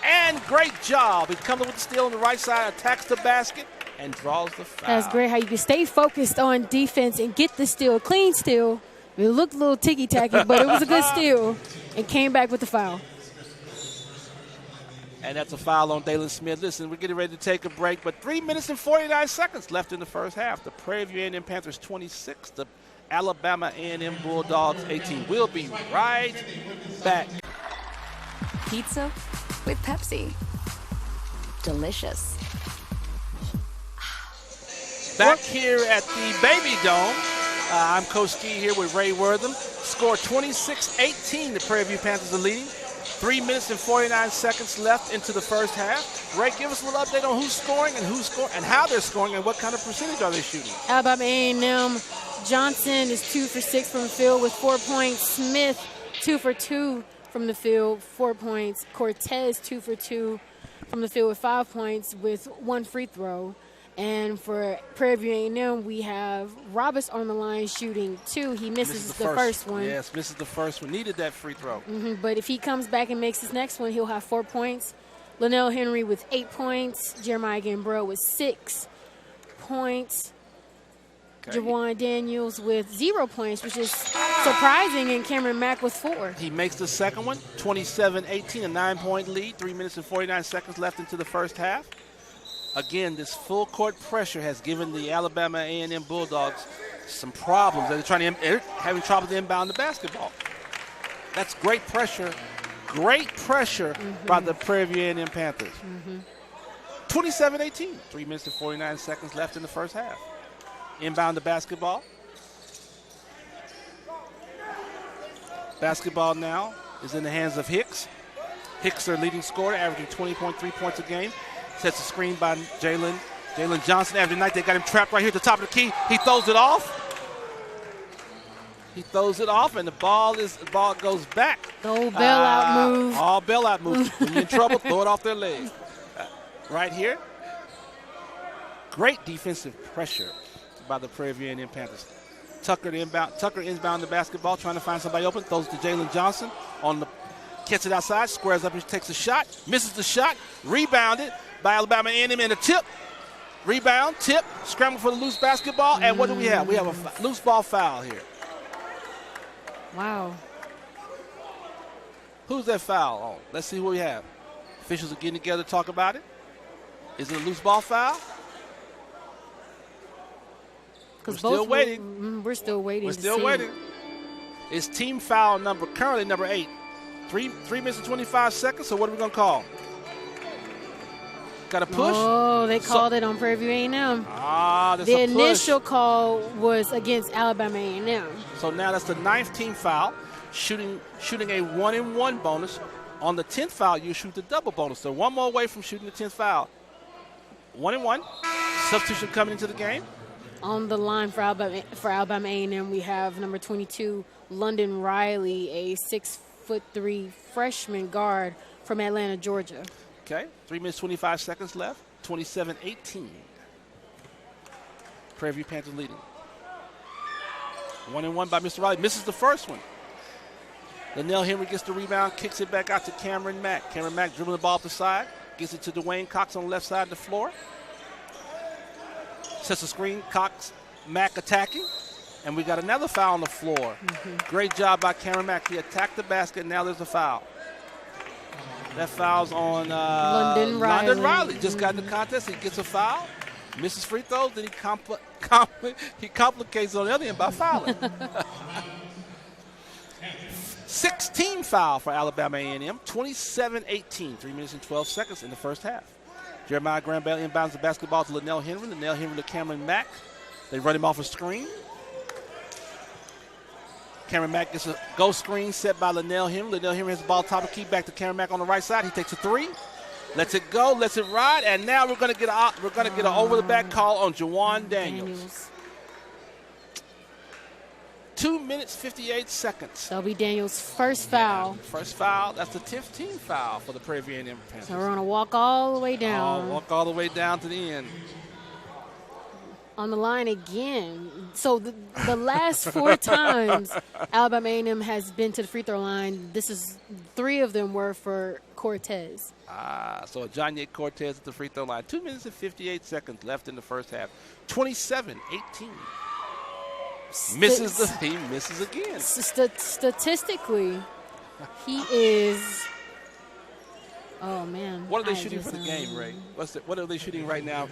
And great job. He comes up with the steal on the right side, attacks the basket, and draws the foul. That's great how you can stay focused on defense and get the steal, clean steal. It looked a little ticky-tacky, but it was a good steal, and came back with the foul. And that's a foul on Dalen Smith. Listen, we're getting ready to take a break, but 3 minutes and 49 seconds left in the first half. The Prairie View A&M Panthers 26, the Alabama A&M Bulldogs 18. We'll be right back. Pizza with Pepsi. Delicious. Back here at the Baby Dome, I'm Coach Ski here with Ray Wortham. Score 26-18, the Prairie View Panthers are leading. 3 minutes and 49 seconds left into the first half. Ray, give us a little update on who's scoring and how they're scoring and what kind of percentage are they shooting. Alabama A&M, Johnson is 2 for 6 from the field with 4 points. Smith, 2 for 2 from the field, 4 points. Cortez, 2 for 2 from the field with 5 points with 1 free throw. And for Prairie View A&M, we have Roberts on the line shooting 2. He misses the first one. Yes, misses the first one. Needed that free throw. But if he comes back and makes his next one, he'll have 4 points. Linnell Henry with 8 points. Jeremiah Gambrell with 6 points. Okay. Jawan Daniels with 0 points, which is surprising, and Cameron Mack with 4. He makes the second one, 27-18, a 9-point lead. 3 minutes and 49 seconds left into the first half. Again, this full court pressure has given the Alabama A&M Bulldogs some problems. They're having trouble to inbound the basketball. That's great pressure by the Prairie View A&M Panthers. 27-18, 3 minutes and 49 seconds left in the first half. Inbound the basketball. Basketball now is in the hands of Hicks. Hicks, their leading scorer, averaging 20.3 points a game. Sets a screen by Jalen Johnson. Every night they got him trapped right here at the top of the key. He throws it off. And the ball goes back. The old bailout move. All bailout moves. When you're in trouble, throw it off their leg. Right here. Great defensive pressure by the Prairie View A&M Panthers. Tucker inbound the basketball, trying to find somebody open. Throws to Jalen Johnson gets it outside, squares up, and takes a shot. Misses the shot. Rebounded by Alabama A&M in a tip. Rebound, tip, scramble for the loose basketball. And what do we have? We have a loose ball foul here. Wow. Who's that foul on? Let's see what we have. Officials are getting together to talk about it. Is it a loose ball foul? We're still waiting. We're still waiting. It's team foul currently number 8. 3 minutes and 25 seconds, so what are we going to call? Got a push? Oh, they called it on Prairie View A&M. That's the a push. initial call was against Alabama A&M. So now that's the 9th team foul. Shooting a 1-and-1 bonus. On the 10th foul, you shoot the double bonus. So one more away from shooting the 10th foul. 1-and-1. Substitution coming into the game. On the line for Alabama A&M, we have number 22, London Riley, a 6'3" freshman guard from Atlanta, Georgia. Okay, 3 minutes, 25 seconds left. 27-18. Prairie View Panthers leading. 1-and-1 by Mr. Riley. Misses the first one. Linnell Henry gets the rebound, kicks it back out to Cameron Mack. Cameron Mack dribbling the ball off the side, gets it to Dwayne Cox on the left side of the floor. Sets a screen, Cox, Mack attacking. And we got another foul on the floor. Great job by Cameron Mack. He attacked the basket, and now there's a foul. That foul's on London Riley. Just got in the contest. He gets a foul. Misses free throws. Then he complicates on the other end by fouling. 16 foul for Alabama A&M. 27-18. 3 minutes and 12 seconds in the first half. Jeremiah Graham-Bell inbounds the basketball to Linnell Henry. Linnell Henry to Cameron Mack. They run him off a screen. Cameron Mack gets a go screen set by Linnell Henry. Linnell Henry has the ball top of the key back to Cameron Mack on the right side. He takes a three, lets it go, lets it ride, and now we're going to get an over the back call on Jawan Daniels. 2 minutes 58 seconds. That'll be Daniels' first foul. First foul. That's the 10th team foul for the Prairie View A&M Panthers. So we're going to walk all the way down. Walk all the way down to the end. On the line again. So the last 4 times Alabama A&M has been to the free throw line, 3 of them were for Cortez. So Johnny Cortez at the free throw line. 2 minutes and 58 seconds left in the first half. 27-18. He misses again. Statistically, he is. Oh man! What are they shooting for the game, Ray? What are they shooting right now?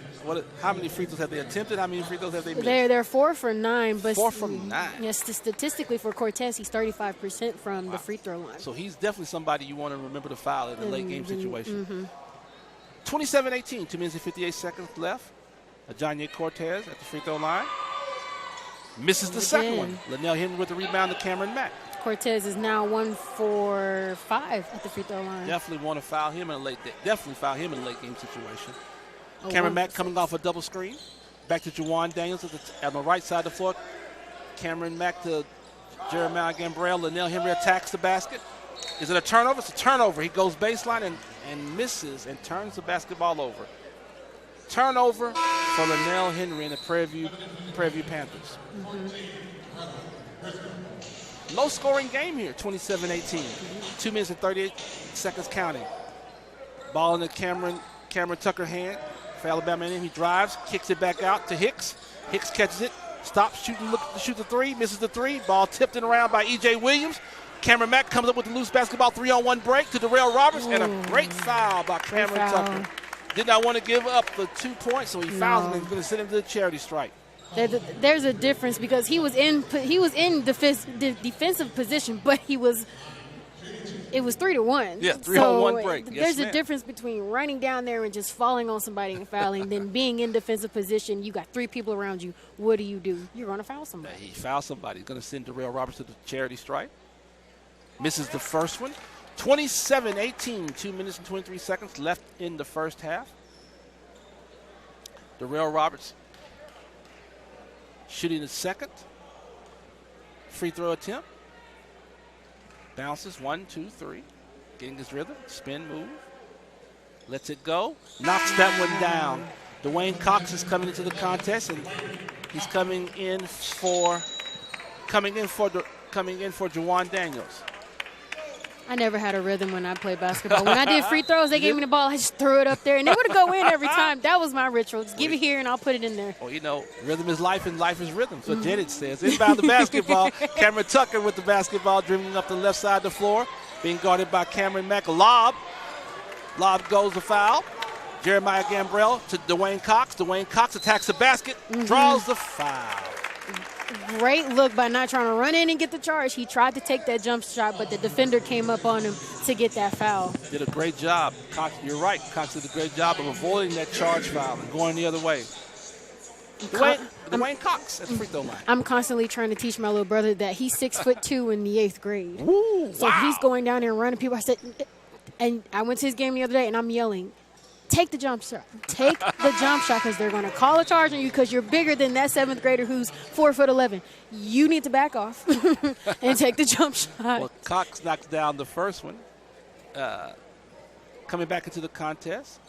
How many free throws have they attempted? How many free throws have they missed? They're 4 for 9, but 4 from 9. Yes, statistically for Cortez, he's 35% from the free throw line. So he's definitely somebody you want to remember to foul in the late game situation. 27-18, 2 minutes and 58 seconds left. Ajanye Cortez at the free throw line. Misses the second one. Linnell Henry with the rebound to Cameron Mack. Cortez is now 1 for 5 at the free throw line. Definitely want to foul him in a late game situation. Cameron Mack coming off a double screen. Back to Jawan Daniels at the right side of the floor. Cameron Mack to Jeremiah Gambrell. Linnell Henry attacks the basket. Is it a turnover? It's a turnover. He goes baseline and misses and turns the basketball over. Turnover for Linnell Henry and the Prairie View Panthers. Low scoring game here, 27-18. 2 minutes and 38 seconds counting. Ball in the Cameron Tucker hand for Alabama A&M. He drives, kicks it back out to Hicks. Hicks catches it, stops shooting, looks to shoot the three, misses the three. Ball tipped in around by E.J. Williams. Cameron Mack comes up with the loose basketball, 3-on-1 break to Darrell Roberts, and a great foul by Cameron Tucker. Did not want to give up the 2 points, so he fouls him and he's going to send him to the charity strike. There's a difference because he was in defensive position, but it was 3-1. Yeah, 3-on-1 break. There's a difference between running down there and just falling on somebody and fouling, than being in defensive position. You got 3 people around you. What do? You're going to foul somebody. He fouled somebody. He's going to send Darrell Roberts to the charity strike. Misses the first one. 27-18, 2 minutes and 23 seconds left in the first half. Darrell Roberts shooting the second free throw attempt. Bounces 1, 2, 3. Getting his rhythm. Spin move. Lets it go. Knocks that one down. Dwayne Cox is coming into the contest, and he's coming in for Jawan Daniels. I never had a rhythm when I played basketball. When I did free throws, they gave me the ball. I just threw it up there, and they would go in every time. That was my ritual. Just give it here, and I'll put it in there. Well, rhythm is life, and life is rhythm. So Janet says. Inbound the basketball. Cameron Tucker with the basketball, dribbling up the left side of the floor, being guarded by Cameron Mack. Lob goes the foul. Jeremiah Gambrell to Dwayne Cox. Dwayne Cox attacks the basket, draws the foul. Great look by not trying to run in and get the charge. He tried to take that jump shot, but the defender came up on him to get that foul. Did a great job. Cox, you're right. Cox did a great job of avoiding that charge foul and going the other way. Dwayne Cox at the free throw line. I'm constantly trying to teach my little brother that he's 6'2" in the 8th grade. Ooh, so he's going down there and running people. And I went to his game the other day, and I'm yelling, take the jump shot. Take the jump shot, because they're going to call a charge on you because you're bigger than that 7th grader who's 4'11". You need to back off and take the jump shot. Well, Cox knocks down the first one. Coming back into the contest,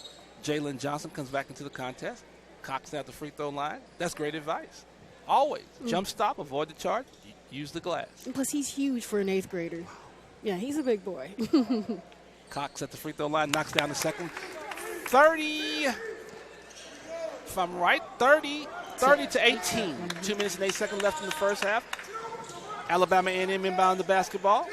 Jalen Johnson comes back into the contest. Cox at the free throw line. That's great advice. Always. Jump stop, avoid the charge, use the glass. Plus, he's huge for an 8th grader. Yeah, he's a big boy. Cox at the free throw line, knocks down the second. 30, if I'm right, 30 to 18. 2 minutes and 8 seconds left in the first half. Alabama A&M inbound the basketball.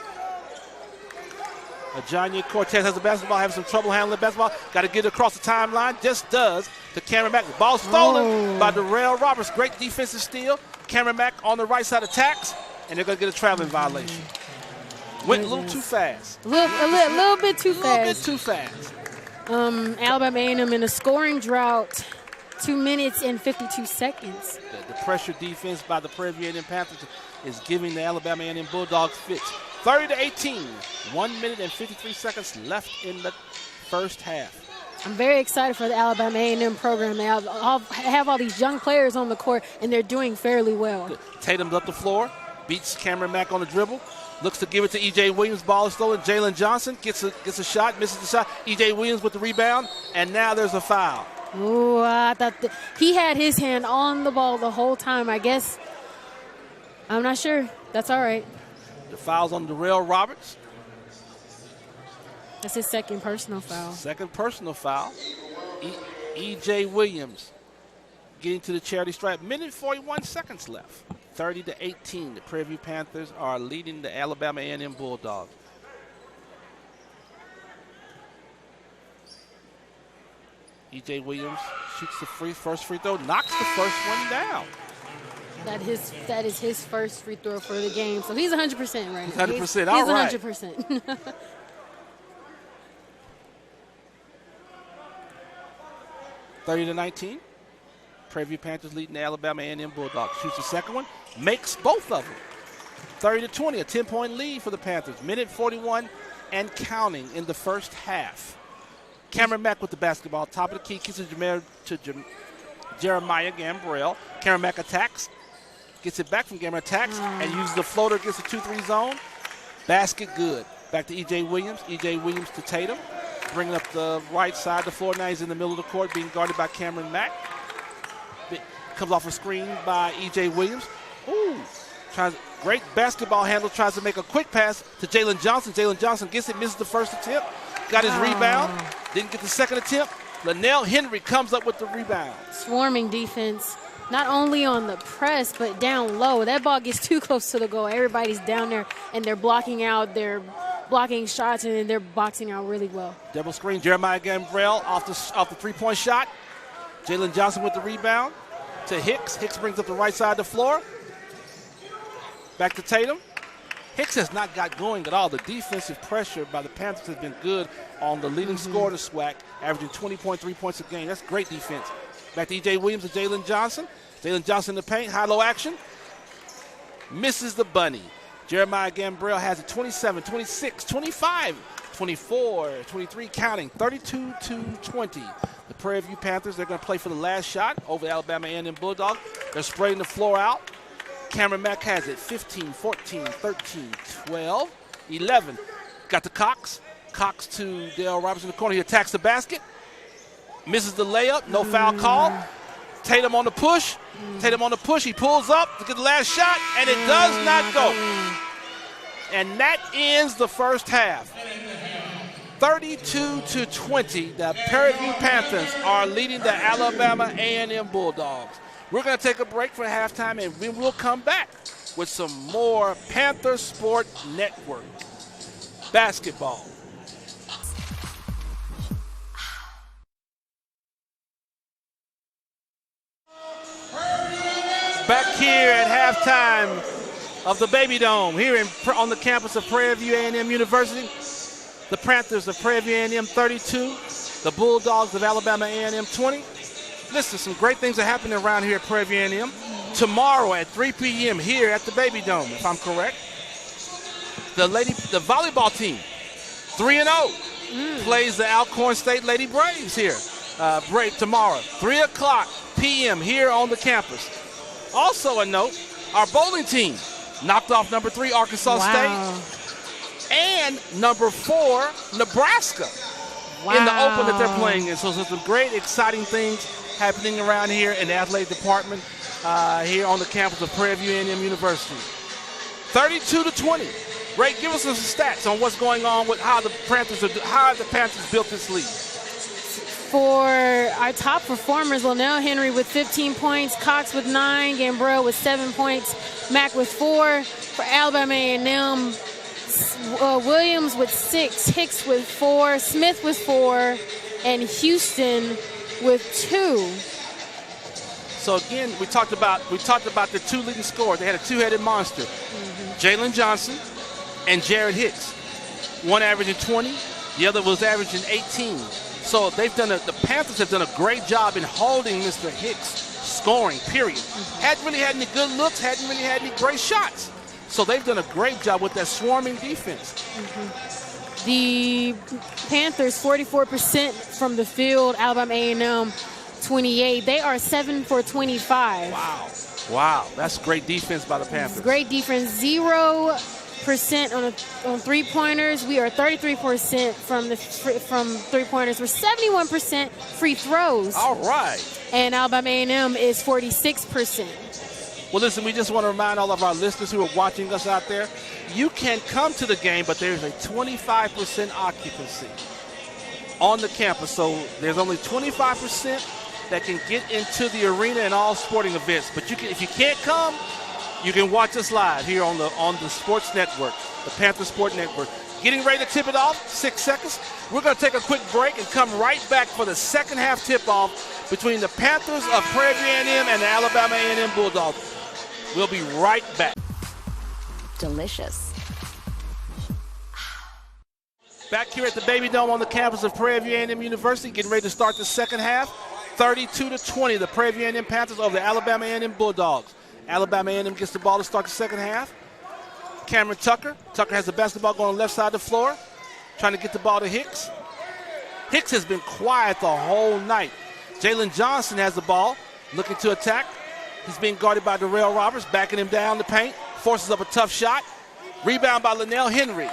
Ajanya Cortez has the basketball, having some trouble handling the basketball. Got to get it across the timeline. Just does to Cameron Mack. The ball stolen by Darrell Roberts. Great defensive steal. Cameron Mack on the right side attacks, and they're going to get a traveling violation. Went a little too fast. A little bit too fast. A little bit too fast. Alabama A&M in a scoring drought. 2 minutes and 52 seconds. The pressure defense by the Prairie View A&M Panthers is giving the Alabama A&M Bulldogs fits. 30-18. 1 minute and 53 seconds left in the first half. I'm very excited for the Alabama A&M program. They have all these young players on the court, and they're doing fairly well. Good. Tatum's up the floor, beats Cameron Mack on the dribble, looks to give it to E.J. Williams. Ball is stolen. Jalen Johnson gets a shot, misses the shot. E.J. Williams with the rebound, and now there's a foul. Ooh, I thought he had his hand on the ball the whole time. I guess. I'm not sure. That's all right. The foul's on Darrell Roberts. That's his second personal foul. Second personal foul. E.J. Williams getting to the charity stripe. Minute 41 seconds left. 30-18. The Prairie View Panthers are leading the Alabama A&M Bulldogs. E.J. Williams shoots the first free throw, knocks the first one down. That is his first free throw for the game. So he's 100% right now. 100%. All right. He's 100%. 30-19. Prairie View Panthers leading the Alabama A&M Bulldogs. Shoots the second one, makes both of them. 30-20, a 10-point lead for the Panthers. Minute 41 and counting in the first half. Cameron Mack with the basketball, top of the key, kicks it to Jeremiah Gambrell. Cameron Mack attacks, gets it back from Gambrell, attacks, and uses the floater against the 2-3 zone. Basket good. Back to E.J. Williams. E.J. Williams to Tatum, bringing up the right side of the floor. Now he's in the middle of the court, being guarded by Cameron Mack. Comes off a screen by E.J. Williams. Ooh, great basketball handle, tries to make a quick pass to Jalen Johnson. Jalen Johnson gets it, misses the first attempt. Got his rebound, didn't get the second attempt. Linnell Henry comes up with the rebound. Swarming defense, not only on the press, but down low. That ball gets too close to the goal. Everybody's down there, and they're blocking out. They're blocking shots, and they're boxing out really well. Double screen, Jeremiah Gambrell off the three-point shot. Jalen Johnson with the rebound to Hicks. Hicks brings up the right side of the floor. Back to Tatum. Hicks has not got going at all. The defensive pressure by the Panthers has been good on the leading scorer of the SWAC, averaging 20.3 points a game. That's great defense. Back to E.J. Williams and Jalen Johnson. Jalen Johnson in the paint, high-low action. Misses the bunny. Jeremiah Gambrell has it 27, 26, 25, 24, 23, counting, 32-20. The Prairie View Panthers, they're going to play for the last shot over Alabama A&M Bulldogs. They're spraying the floor out. Cameron Mack has it 15, 14, 13, 12, 11. Got to Cox. Cox to Dale Roberts in the corner. He attacks the basket. Misses the layup. No foul call. Tatum on the push. Tatum on the push. He pulls up to get the last shot, and it does not go. And that ends the first half. 32-20. The Prairie View Panthers are leading the Alabama A&M Bulldogs. We're going to take a break for halftime, and we will come back with some more Panther Sport Network basketball. Back here at halftime of the Baby Dome here on the campus of Prairie View A&M University. The Panthers of Prairie View A&M 32, the Bulldogs of Alabama A&M 20. Listen, some great things are happening around here at Prairie View A&M. Tomorrow at 3 p.m. here at the Baby Dome, if I'm correct. The volleyball team, 3-0, plays the Alcorn State Lady Braves here tomorrow, 3 o'clock p.m. here on the campus. Also a note, our bowling team knocked off number 3 Arkansas State and number 4 Nebraska in the open that they're playing in. So some great, exciting things happening around here in the athletic department here on the campus of Prairie View A&M University. 32-20. Ray, give us some stats on what's going on with how the Panthers built this lead. For our top performers, Linnell Henry with 15 points, Cox with 9, Gambrell with 7 points, Mack with 4. For Alabama A&M, Williams with 6, Hicks with 4, Smith with 4, and Houston with 2. So again, we talked about the 2 leading scorers. They had a 2-headed monster, Jalen Johnson and Jared Hicks. One averaging 20, the other was averaging 18. So the Panthers have done a great job in holding Mr. Hicks scoring, period. Hadn't really had any good looks, hadn't really had any great shots. So they've done a great job with that swarming defense. The Panthers, 44% from the field. Alabama A&M, 28. They are 7 for 25. Wow, that's great defense by the Panthers. Great defense. 0% on three-pointers. We are 33% from three-pointers. We're 71% free throws. All right. And Alabama A&M is 46%. Well, listen, we just want to remind all of our listeners who are watching us out there, you can come to the game, but there's a 25% occupancy on the campus. So there's only 25% that can get into the arena in all sporting events. But if you can't come, you can watch us live here on the Sports Network, the Panther Sport Network. Getting ready to tip it off, 6 seconds. We're going to take a quick break and come right back for the second half tip-off between the Panthers of Prairie View A&M and the Alabama A&M Bulldogs. We'll be right back. Delicious. Back here at the Baby Dome on the campus of Prairie View A&M University, getting ready to start the second half. 32-20, the Prairie View A&M Panthers over the Alabama A&M Bulldogs. Alabama A&M gets the ball to start the second half. Cameron Tucker. Tucker has the basketball going on the left side of the floor, trying to get the ball to Hicks. Hicks has been quiet the whole night. Jalen Johnson has the ball, looking to attack. He's being guarded by Darrell Roberts, backing him down the paint, forces up a tough shot. Rebound by Linnell Henry.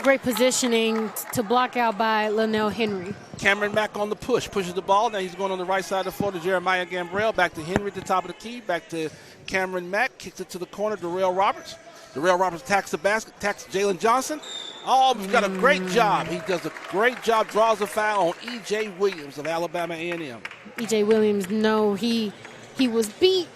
Great positioning to block out by Linnell Henry. Cameron Mack on the push, pushes the ball. Now he's going on the right side of the floor to Jeremiah Gambrell. Back to Henry at the top of the key. Back to Cameron Mack, kicks it to the corner, Darrell Roberts. Darrell Roberts attacks the basket, attacks Jalen Johnson. Oh, he's got a great job. He does a great job, draws a foul on E.J. Williams of Alabama A&M. E.J. Williams, no, he was beat.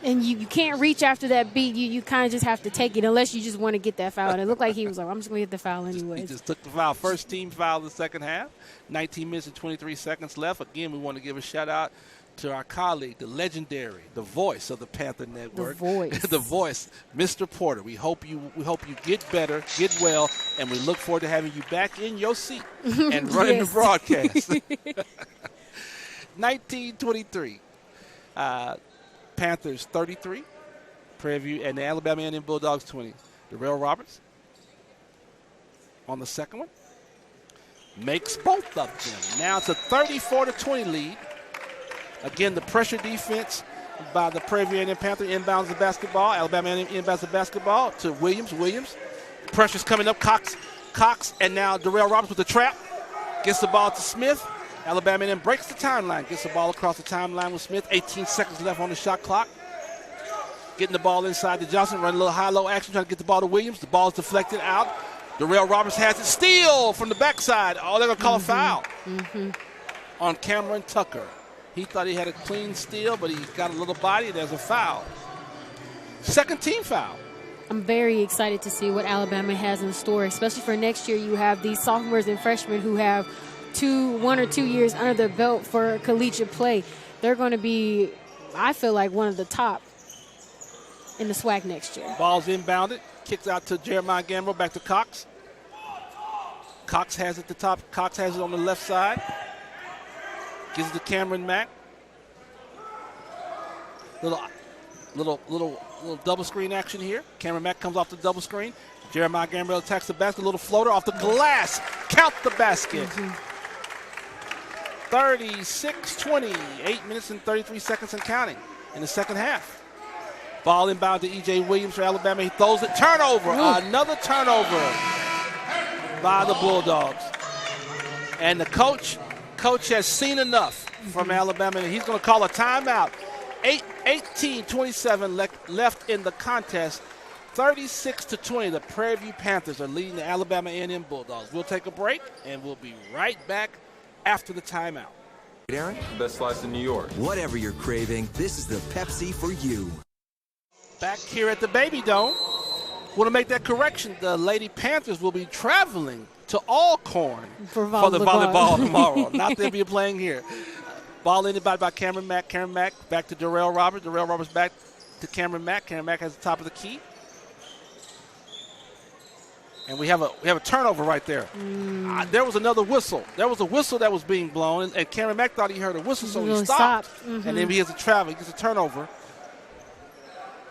And you can't reach after that beat. You kind of just have to take it unless you just want to get that foul. And it looked like he was like, I'm just going to get the foul anyway. He just took the foul. First team foul of the second half. 19 minutes and 23 seconds left. Again, we want to give a shout-out to our colleague, the legendary, the voice of the Panther Network. The voice. The voice, Mr. Porter. We hope you get better, get well, and we look forward to having you back in your seat and running the broadcast. 1923. Panthers 33, Prairie View, and the Alabama A&M Bulldogs 20. Darrell Roberts on the second one. Makes both of them. Now it's a 34-20 lead. Again, the pressure defense by the Prairie View A&M Panther inbounds the basketball. Alabama A&M inbounds the basketball to Williams. Pressure's coming up. Cox, and now Darrell Roberts with the trap. Gets the ball to Smith. Alabama A&M breaks the timeline, gets the ball across the timeline with Smith. 18 seconds left on the shot clock. Getting the ball inside to Johnson, running a little high-low action, trying to get the ball to Williams. The ball is deflected out. Darrell Roberts has it. Steal from the backside. Oh, they're going to call a foul on Cameron Tucker. He thought he had a clean steal, but he's got a little body. There's a foul. Second team foul. I'm very excited to see what Alabama has in store, especially for next year. You have these sophomores and freshmen who have 1 or 2 years under their belt for collegiate play. They're going to be, I feel like, one of the top in the SWAC next year. Ball's inbounded. Kicks out to Jeremiah Gambrell, back to Cox. Cox has it at the top. Cox has it on the left side. Gives it to Cameron Mack. Little double screen action here. Cameron Mack comes off the double screen. Jeremiah Gambrell attacks the basket. A little floater off the glass. Count the basket. 36-20. 8 minutes and 33 seconds and counting in the second half. Ball inbound to E.J. Williams for Alabama. He throws it. Turnover. Another turnover by the Bulldogs. And the coach has seen enough from Alabama. He's going to call a timeout. 18-27 left in the contest. 36-20. The Prairie View Panthers are leading the Alabama A&M Bulldogs. We'll take a break, and we'll be right back after the timeout. Aaron, best slice in New York. Whatever you're craving, this is the Pepsi for you. Back here at the Baby Dome, Want to make that correction. The Lady Panthers will be traveling to Alcorn for the volleyball tomorrow. Not they'll be playing here. Ball inbounded by Cameron Mack. Cameron Mack back to Darrell Roberts. Darrell Roberts back to Cameron Mack. Cameron Mack has the top of the key. And we have a turnover right there. There was another whistle. There was a whistle that was being blown, and Cameron Mack thought he heard a whistle, so he stopped. And then he has a travel. He gets a turnover.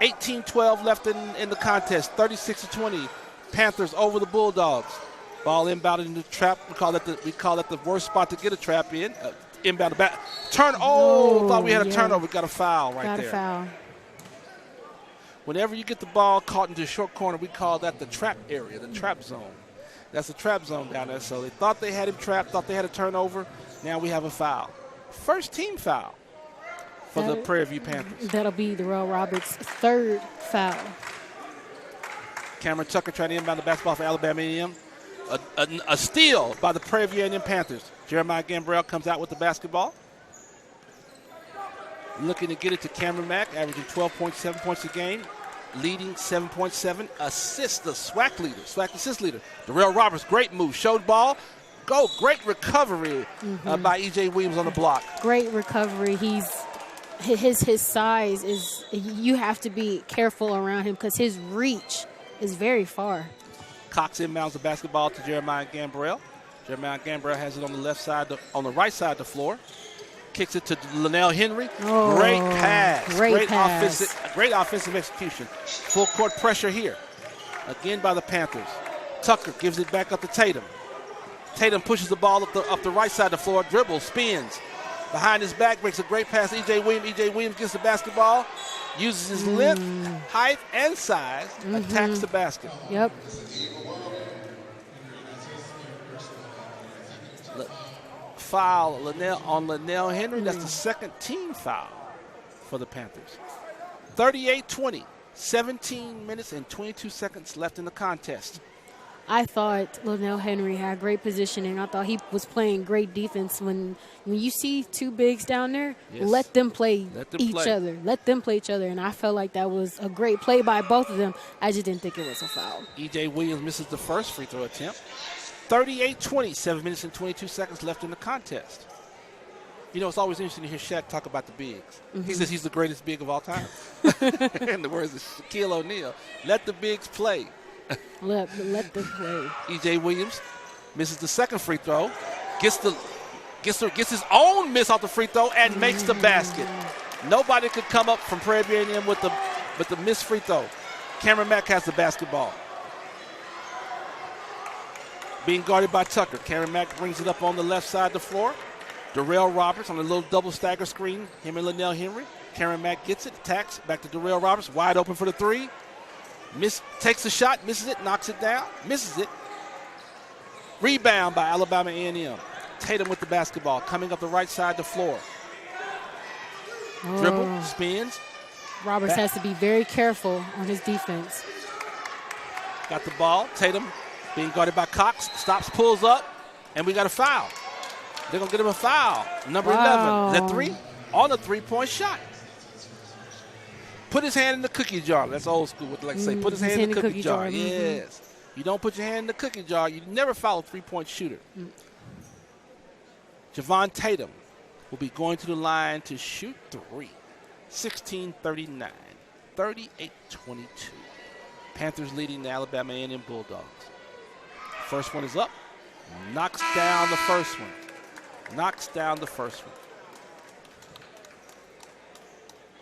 18-12 left in the contest. 36-20. Panthers over the Bulldogs. Ball inbounded in the trap. We call that the worst spot to get a trap in. Inbound back. Thought we had a turnover. Got a foul right there. Got a foul. Whenever you get the ball caught into a short corner, we call that the trap area, the trap zone. That's the trap zone down there. So they thought they had him trapped, thought they had a turnover. Now we have a foul. First team foul for the Prairie View Panthers. That'll be Darrell Roberts' third foul. Cameron Tucker trying to inbound the basketball for Alabama A&M. A steal by the Prairie View A&M Panthers. Jeremiah Gambrell comes out with the basketball. Looking to get it to Cameron Mack, averaging 12.7 points a game, leading 7.7 assists, the SWAC assist leader. Darrell Roberts, great move, showed ball, great recovery by E.J. Williams on the block. Great recovery. His size is, you have to be careful around him because his reach is very far. Cox inbounds the basketball to Jeremiah Gambrell. Jeremiah Gambrell has it on the left side, on the right side of the floor. Kicks it to Linnell Henry. Great pass. Great offensive execution. Full court pressure here. Again by the Panthers. Tucker gives it back up to Tatum. Tatum pushes the ball up the right side of the floor. Dribbles, spins. Behind his back, makes a great pass to E.J. Williams. E.J. Williams gets the basketball. Uses his length, height, and size. Attacks the basket. Yep. Foul on Linnell Henry. That's the second team foul for the Panthers. 38-20, 17 minutes and 22 seconds left in the contest. I thought Linnell Henry had great positioning. I thought he was playing great defense. When you see two bigs down there, let them play each other. Let them play each other. And I felt like that was a great play by both of them. I just didn't think it was a foul. E.J. Williams misses the first free throw attempt. 38-20, 7 minutes and 22 seconds left in the contest. You know, it's always interesting to hear Shaq talk about the bigs. He says he's the greatest big of all time. In the words of Shaquille O'Neal, let the bigs play. Let them play. E.J. Williams misses the second free throw, gets his own miss off the free throw, and makes the basket. Nobody could come up from Prairie View A&M with the missed free throw. Cameron Mack has the basketball. Being guarded by Tucker. Cameron Mack brings it up on the left side of the floor. Darrell Roberts on a little double stagger screen. Him and Linnell Henry. Cameron Mack gets it, attacks, back to Darrell Roberts, wide open for the three. Takes the shot, misses it, knocks it down, misses it. Rebound by Alabama A&M. Tatum with the basketball, coming up the right side of the floor. Dribble, spins. Roberts has to be very careful on his defense. Got the ball. Tatum being guarded by Cox. Stops, pulls up, and we got a foul. They're going to get him a foul. Number 11. Is that three? On a three-point shot. Put his hand in the cookie jar. That's old school, what they like to say. Put his hand in the cookie jar. Yes. You don't put your hand in the cookie jar, you never foul a three-point shooter. Javon Tatum will be going to the line to shoot three. 16-39. 38-22. Panthers leading the Alabama A&M Bulldogs. First one is up. Knocks down the first one.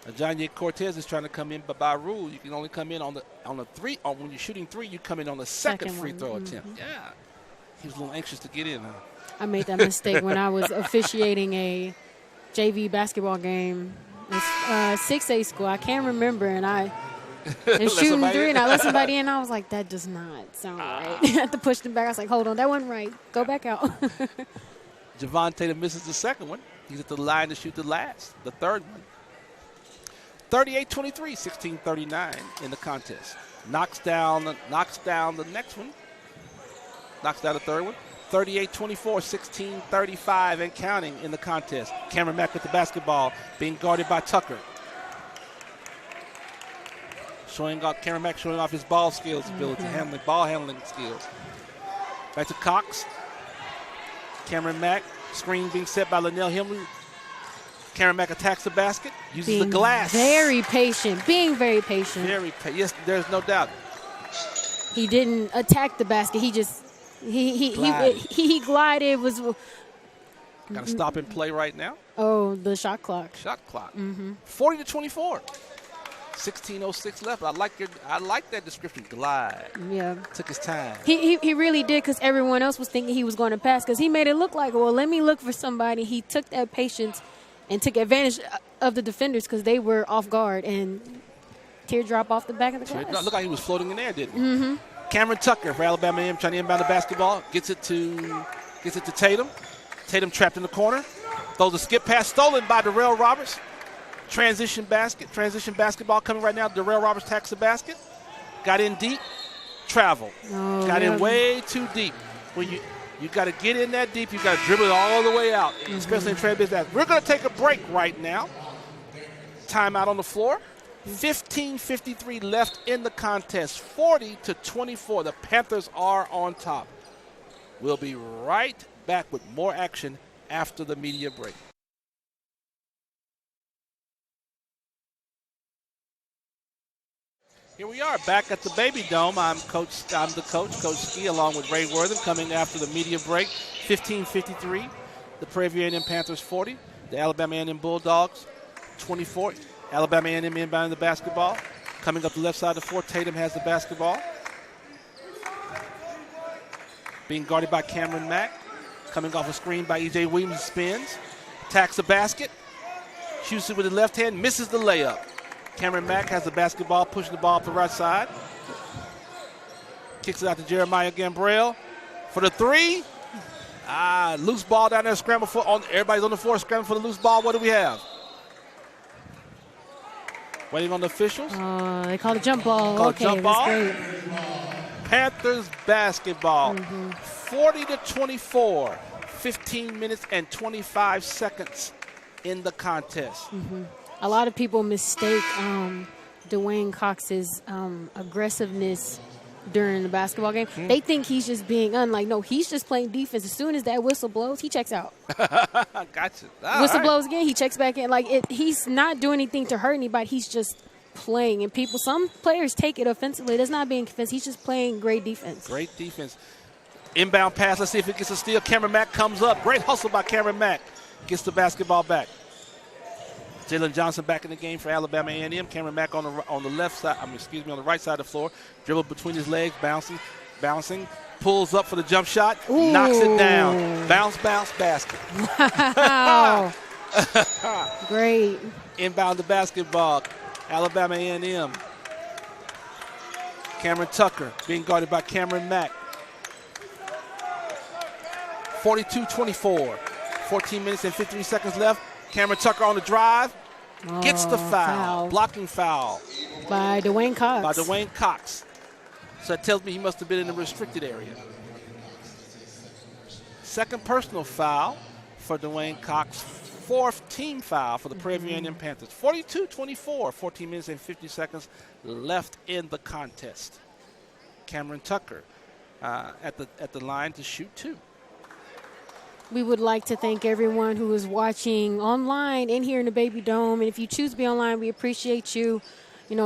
Ajanye Cortez is trying to come in, but by rule, you can only come in on the three. When you're shooting three, you come in on the second free throw attempt. Yeah, he was a little anxious to get in. I made that mistake when I was officiating a JV basketball game. It's 6A school. I can't remember, and shooting three, and I let somebody in. I was like, that does not sound right. I had to push them back. I was like, hold on, that wasn't right. Go back out. Javon Tatum misses the second one. He's at the line to shoot the third one. 38-23, 16-39 in the contest. Knocks down the next one. Knocks down the third one. 38-24, 16-35 and counting in the contest. Cameron Mack with the basketball, being guarded by Tucker. Cameron Mack showing off his ball skills, ability, ball handling skills. Back to Cox. Cameron Mack, screen being set by Linnell Henry. Cameron Mack attacks the basket, uses the glass. Very patient, being very patient. Yes, there's no doubt. He didn't attack the basket. He just he glided. Was got to stop and play right now. Oh, the shot clock. 40-24. 16:06 left. I like that description. Glide. Yeah. Took his time. He really did, because everyone else was thinking he was going to pass, because he made it look like, well, let me look for somebody. He took that patience and took advantage of the defenders because they were off guard, and teardrop off the back of the glass. Looked like he was floating in there, didn't he? Cameron Tucker for Alabama A&M trying to inbound the basketball. Gets it to Tatum. Tatum trapped in the corner. Throws a skip pass stolen by Darrell Roberts. Transition basketball coming right now. Darrell Roberts attacks the basket. Got in deep. Travel. Got in way too deep. When you got to get in that deep, you got to dribble it all the way out, especially in trade business. We're going to take a break right now. Timeout on the floor. 15:53 left in the contest. 40-24. The Panthers are on top. We'll be right back with more action after the media break. Here we are back at the Baby Dome. I'm the coach, Coach Ski, along with Ray Wortham, coming after the media break. 15:53. The Prairie View A&M Panthers 40. The Alabama A&M Bulldogs 24. Alabama A&M inbounding the basketball. Coming up the left side of the floor, Tatum has the basketball. Being guarded by Cameron Mack. Coming off a screen by E.J. Williams, spins. Attacks the basket. Shoots it with the left hand, misses the layup. Cameron Mack has the basketball, pushing the ball up the right side. Kicks it out to Jeremiah Gambrell for the three. Loose ball down there, scramble for. Everybody's on the floor, scrambling for the loose ball. What do we have? Waiting on the officials. They called a jump ball. Jump ball. Great. Panthers basketball. 40-24. 15 minutes and 25 seconds in the contest. A lot of people mistake Dwayne Cox's aggressiveness during the basketball game. They think he's just being no, he's just playing defense. As soon as that whistle blows, he checks out. Gotcha. Whistle blows again, he checks back in. He's not doing anything to hurt anybody. He's just playing. And some players take it offensively. That's not being defense. He's just playing great defense. Great defense. Inbound pass. Let's see if it gets a steal. Cameron Mack comes up. Great hustle by Cameron Mack. Gets the basketball back. Jalen Johnson back in the game for Alabama A&M. Cameron Mack on the left side. on the right side of the floor. Dribble between his legs, bouncing. Pulls up for the jump shot. Ooh. Knocks it down. Bounce, basket. Wow. Great. Inbound the basketball. Alabama A&M. Cameron Tucker being guarded by Cameron Mack. 42-24. 14 minutes and 53 seconds left. Cameron Tucker on the drive. Gets the foul. Blocking foul. By Dwayne Cox. So that tells me he must have been in the restricted area. Second personal foul for Dwayne Cox. Fourth team foul for the Prairie View A&M Panthers. 42-24. 14 minutes and 50 seconds left in the contest. Cameron Tucker at the line to shoot two. We would like to thank everyone who is watching online and here in the Baby Dome. And if you choose to be online, we appreciate you,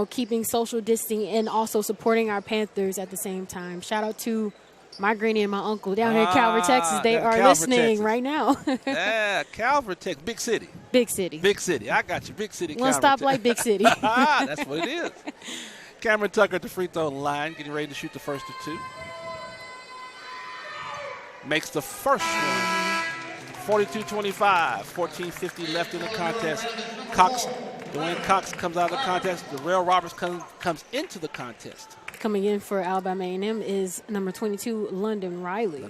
keeping social distancing and also supporting our Panthers at the same time. Shout out to my granny and my uncle down here in Calvert, Texas. They are listening right now. Yeah, Calvert, Texas. Big city. Big city. Big city. I got you. Big city. One stop like big city. That's what it is. Cameron Tucker at the free throw line, getting ready to shoot the first of two. Makes the first one. 42-25, 14:50 left in the contest. Dwayne Cox comes out of the contest. Darrell Roberts comes into the contest. Coming in for Alabama A&M is number 22, London Riley.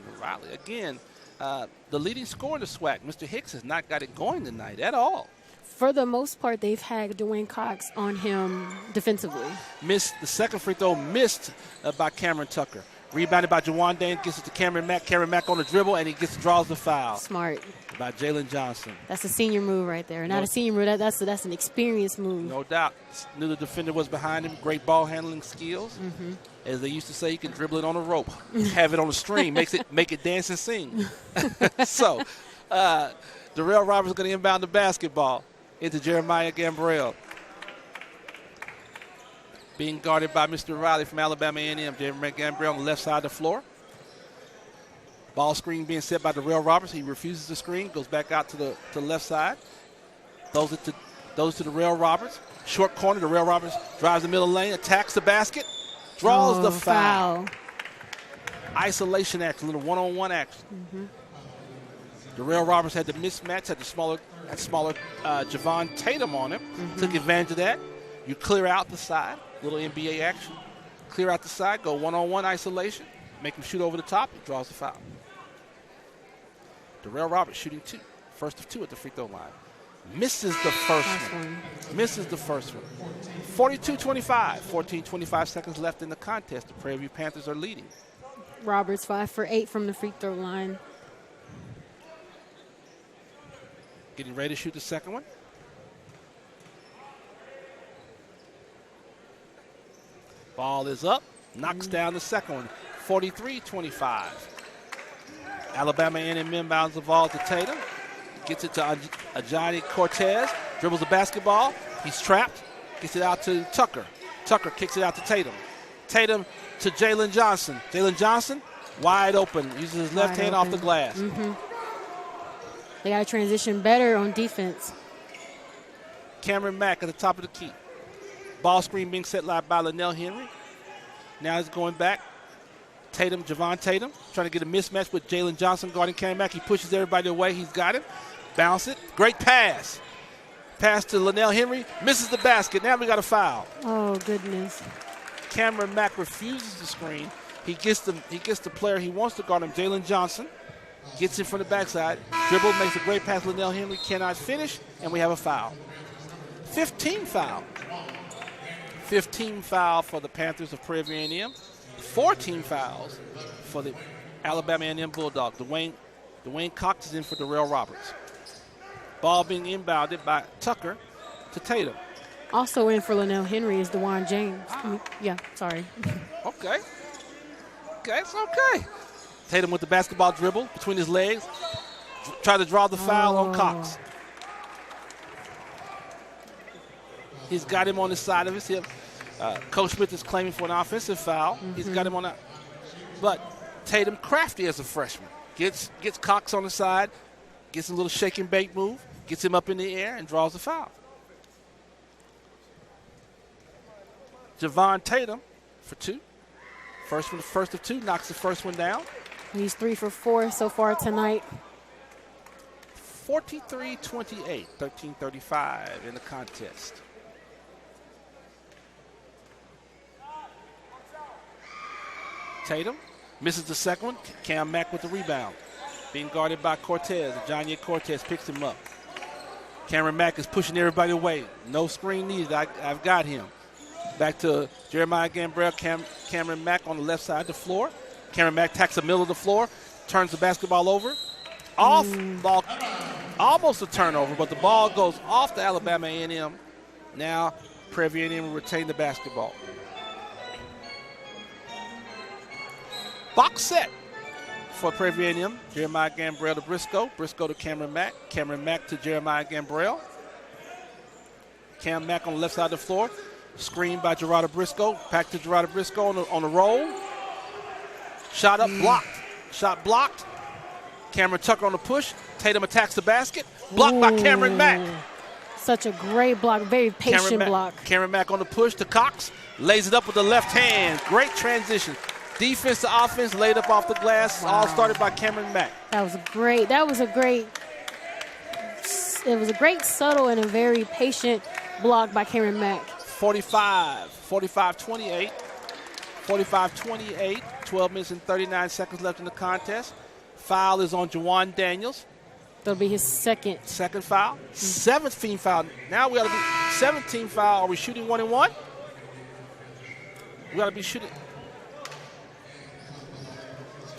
Again, the leading scorer in the SWAC, Mr. Hicks, has not got it going tonight at all. For the most part, they've had Dwayne Cox on him defensively. The second free throw missed by Cameron Tucker. Rebounded by Jawan Dane, gets it to Cameron Mack. Cameron Mack on the dribble, and he draws the foul. Smart. By Jalen Johnson. That's a senior move right there. Not a senior move. That's an experienced move. No doubt. Knew the defender was behind him. Great ball handling skills. As they used to say, you can dribble it on a rope, have it on a string, make it dance and sing. So, Darrell Roberts is going to inbound the basketball into Jeremiah Gambrell. Being guarded by Mr. Riley from Alabama A&M. Jeremiah Gambrell on the left side of the floor. Ball screen being set by Darrell Roberts. He refuses the screen, goes back out to the left side. Throws to Darrell Roberts. Short corner, Darrell Roberts drives the middle lane, attacks the basket, draws the foul. Isolation action, a little one-on-one action. Darrell Roberts had the mismatch, had the smaller Javon Tatum on him. Took advantage of that. You clear out the side, little NBA action. Clear out the side, go one-on-one isolation, make him shoot over the top, he draws the foul. Darrell Roberts shooting 2. First of 2 at the free throw line. Misses the first one. Misses the first one. 42-25. 14-25 seconds left in the contest. The Prairie View Panthers are leading. Roberts 5 for 8 from the free throw line. Getting ready to shoot the second one. Ball is up. Knocks down the second one. 43-25. Alabama A&M inbounds the ball to Tatum. Gets it to Ajani Cortez. Dribbles the basketball. He's trapped. Gets it out to Tucker. Tucker kicks it out to Tatum. Tatum to Jalen Johnson. Jalen Johnson wide open. Uses his left hand off the glass. They got to transition better on defense. Cameron Mack at the top of the key. Ball screen being set live by Linnell Henry. Now he's going back. Tatum, Javon Tatum, trying to get a mismatch with Jalen Johnson guarding Cameron Mack. He pushes everybody away. He's got it. Bounce it. Great pass. Pass to Linnell Henry. Misses the basket. Now we got a foul. Oh, goodness. Cameron Mack refuses the screen. He gets the player he wants to guard him, Jalen Johnson. Gets in from the backside. Dribble, makes a great pass. Linnell Henry cannot finish, and we have a foul. 15 foul. 15 foul for the Panthers of Prairie View A&M. 14 fouls for the Alabama A&M Bulldogs. Dwayne Cox is in for Darrell Roberts. Ball being inbounded by Tucker to Tatum. Also in for Linnell Henry is DeJuan James. Sorry. Okay, it's okay. Tatum with the basketball dribble between his legs. Try to draw the foul on Cox. He's got him on the side of his hip. Coach Smith is claiming for an offensive foul. He's got him on that. But Tatum, crafty as a freshman, gets Cox on the side, gets a little shake and bake move, gets him up in the air, and draws the foul. Javon Tatum for 2. First of 2, knocks the first one down. He's 3 for 4 so far tonight. 43-28, 13:35 in the contest. Tatum misses the second one. Cam Mack with the rebound. Being guarded by Cortez. Ajani Cortez picks him up. Cameron Mack is pushing everybody away. No screen needed. I've got him. Back to Jeremiah Gambrell. Cameron Mack on the left side of the floor. Cameron Mack attacks the middle of the floor. Turns the basketball over. Off ball. Almost a turnover, but the ball goes off to Alabama A&M. Now Prairie View A&M will retain the basketball. Box set for Prairie View A&M. Jeremiah Gambrell to Briscoe. Briscoe to Cameron Mack. Cameron Mack to Jeremiah Gambrell. Cam Mack on the left side of the floor. Screen by Gerardo Briscoe. Back to Gerardo Briscoe on the roll. Shot up, blocked. Shot blocked. Cameron Tucker on the push. Tatum attacks the basket. Blocked by Cameron Mack. Such a great block, very patient block. Cameron Mack on the push to Cox. Lays it up with the left hand. Great transition. Defense to offense, laid up off the glass. Wow. All started by Cameron Mack. That was great. It was a great subtle and a very patient block by Cameron Mack. 45-28. 45-28. 12 minutes and 39 seconds left in the contest. Foul is on Jawan Daniels. That'll be his second. Second foul. 17th foul. Now we got to be 17 foul. Are we shooting 1-and-1? We got to be shooting.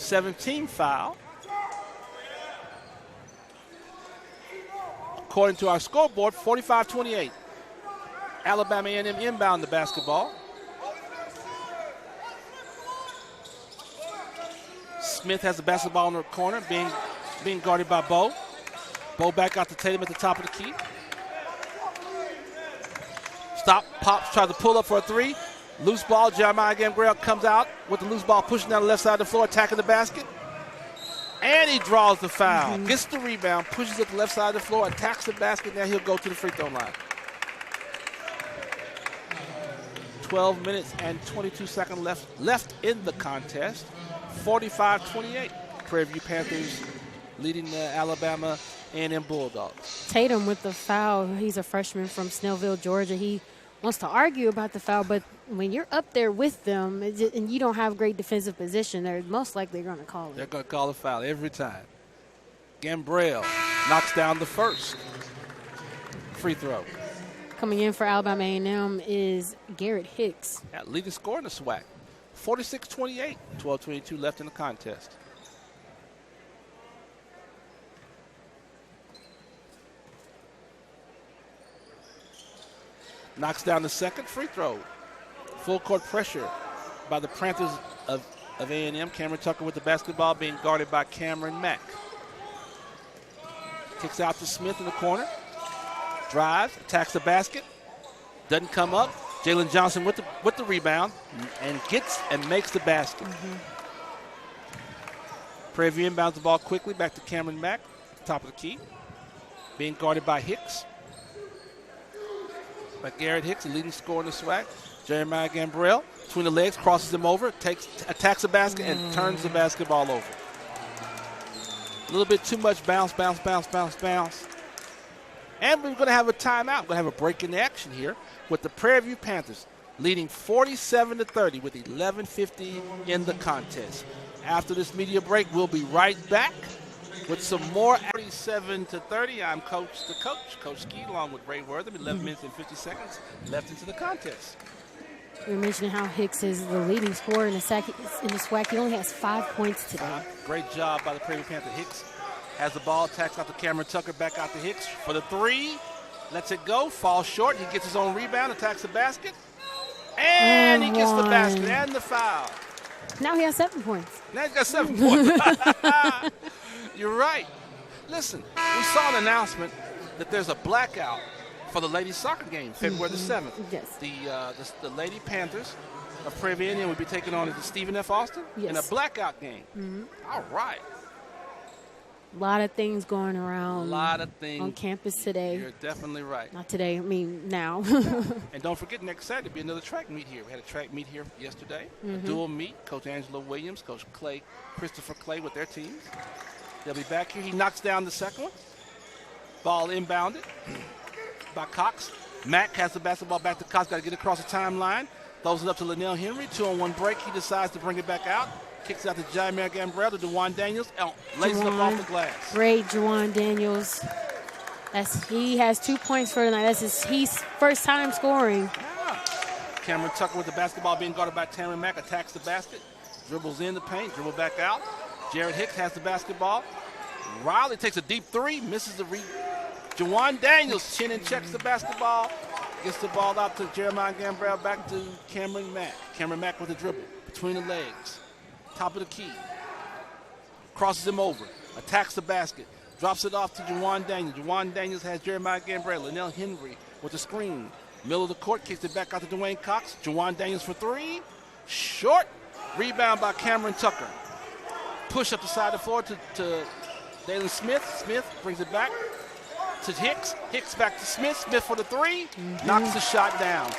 17th foul. According to our scoreboard, 45-28. Alabama A&M inbound the basketball. Smith has the basketball in the corner, being guarded by Bo. Bo back out to Tatum at the top of the key. Stop, pops, tries to pull up for a three. Loose ball, Jeremiah Gambrell comes out with the loose ball, pushing down the left side of the floor, attacking the basket. And he draws the foul. Gets the rebound, pushes up the left side of the floor, attacks the basket. Now he'll go to the free throw line. 12 minutes and 22 seconds left in the contest. 45-28. Prairie View Panthers leading the Alabama A&M Bulldogs. Tatum with the foul. He's a freshman from Snellville, Georgia. He wants to argue about the foul, but when you're up there with them and you don't have great defensive position, they're most likely going to call it. They're going to call a foul every time. Gambrell knocks down the first free throw. Coming in for Alabama A&M is Garrett Hicks. Leading scorer in the SWAC. 46-28. 12:22 left in the contest. Knocks down the second free throw. Full court pressure by the Panthers of A&M. Cameron Tucker with the basketball, being guarded by Cameron Mack. Kicks out to Smith in the corner. Drives, attacks the basket. Doesn't come up. Jalen Johnson with the rebound and gets and makes the basket. Prairie View inbounds the ball quickly back to Cameron Mack, top of the key. Being guarded by Hicks. By Garrett Hicks, the leading scorer in the SWAC. Jeremiah Gambrell, between the legs, crosses him over, attacks the basket, and turns the basketball over. A little bit too much bounce. And we're going to have a timeout. We're going to have a break in the action here with the Prairie View Panthers leading 47-30 with 11:50 in the contest. After this media break, we'll be right back with some more. 47-30. I'm Coach Ski, along with Ray Wortham. 11 minutes and 50 seconds left into the contest. We were mentioning how Hicks is the leading scorer in the SWAC. He only has 5 points today. Great job by the Prairie View Panthers. Hicks has the ball, attacks out to Cameron Tucker, back out to Hicks for the three. Lets it go, falls short. He gets his own rebound, attacks the basket. And he gets the basket and the foul. Now he has 7 points. Now he's got 7 points. You're right. Listen, we saw an announcement that there's a blackout for the ladies' soccer game, February the 7th. Yes. The Lady Panthers of Prairie View A&M will be taking on the Stephen F. Austin in a blackout game. All right. A lot of things going around on campus today. You're definitely right. Not today, I mean now. And don't forget, next Saturday will be another track meet here. We had a track meet here yesterday, a dual meet. Coach Angela Williams, Coach Christopher Clay with their teams. They'll be back here. He knocks down the second one. Ball inbounded by Cox. Mack has the basketball back to Cox. Got to get across the timeline. Throws it up to Linnell Henry. 2-on-1 break. He decides to bring it back out. Kicks out to Jaimir Gambrell to DeJuan Daniels. Lays it up off the glass. Great DeJuan Daniels. He has 2 points for tonight. That's his first time scoring. Yeah. Cameron Tucker with the basketball, being guarded by Cameron Mack. Attacks the basket. Dribbles in the paint. Dribble back out. Jared Hicks has the basketball. Riley takes a deep three. Misses the DeJuan Daniels chin and checks the basketball. Gets the ball out to Jeremiah Gambrell. Back to Cameron Mack. Cameron Mack with a dribble between the legs. Top of the key. Crosses him over. Attacks the basket. Drops it off to DeJuan Daniels. DeJuan Daniels has Jeremiah Gambrell. Linnell Henry with the screen. Middle of the court. Kicks it back out to Dwayne Cox. DeJuan Daniels for three. Short. Rebound by Cameron Tucker. Push up the side of the floor to Dalen Smith. Smith brings it back to Hicks. Hicks back to Smith. Smith for the three. Knocks the shot down.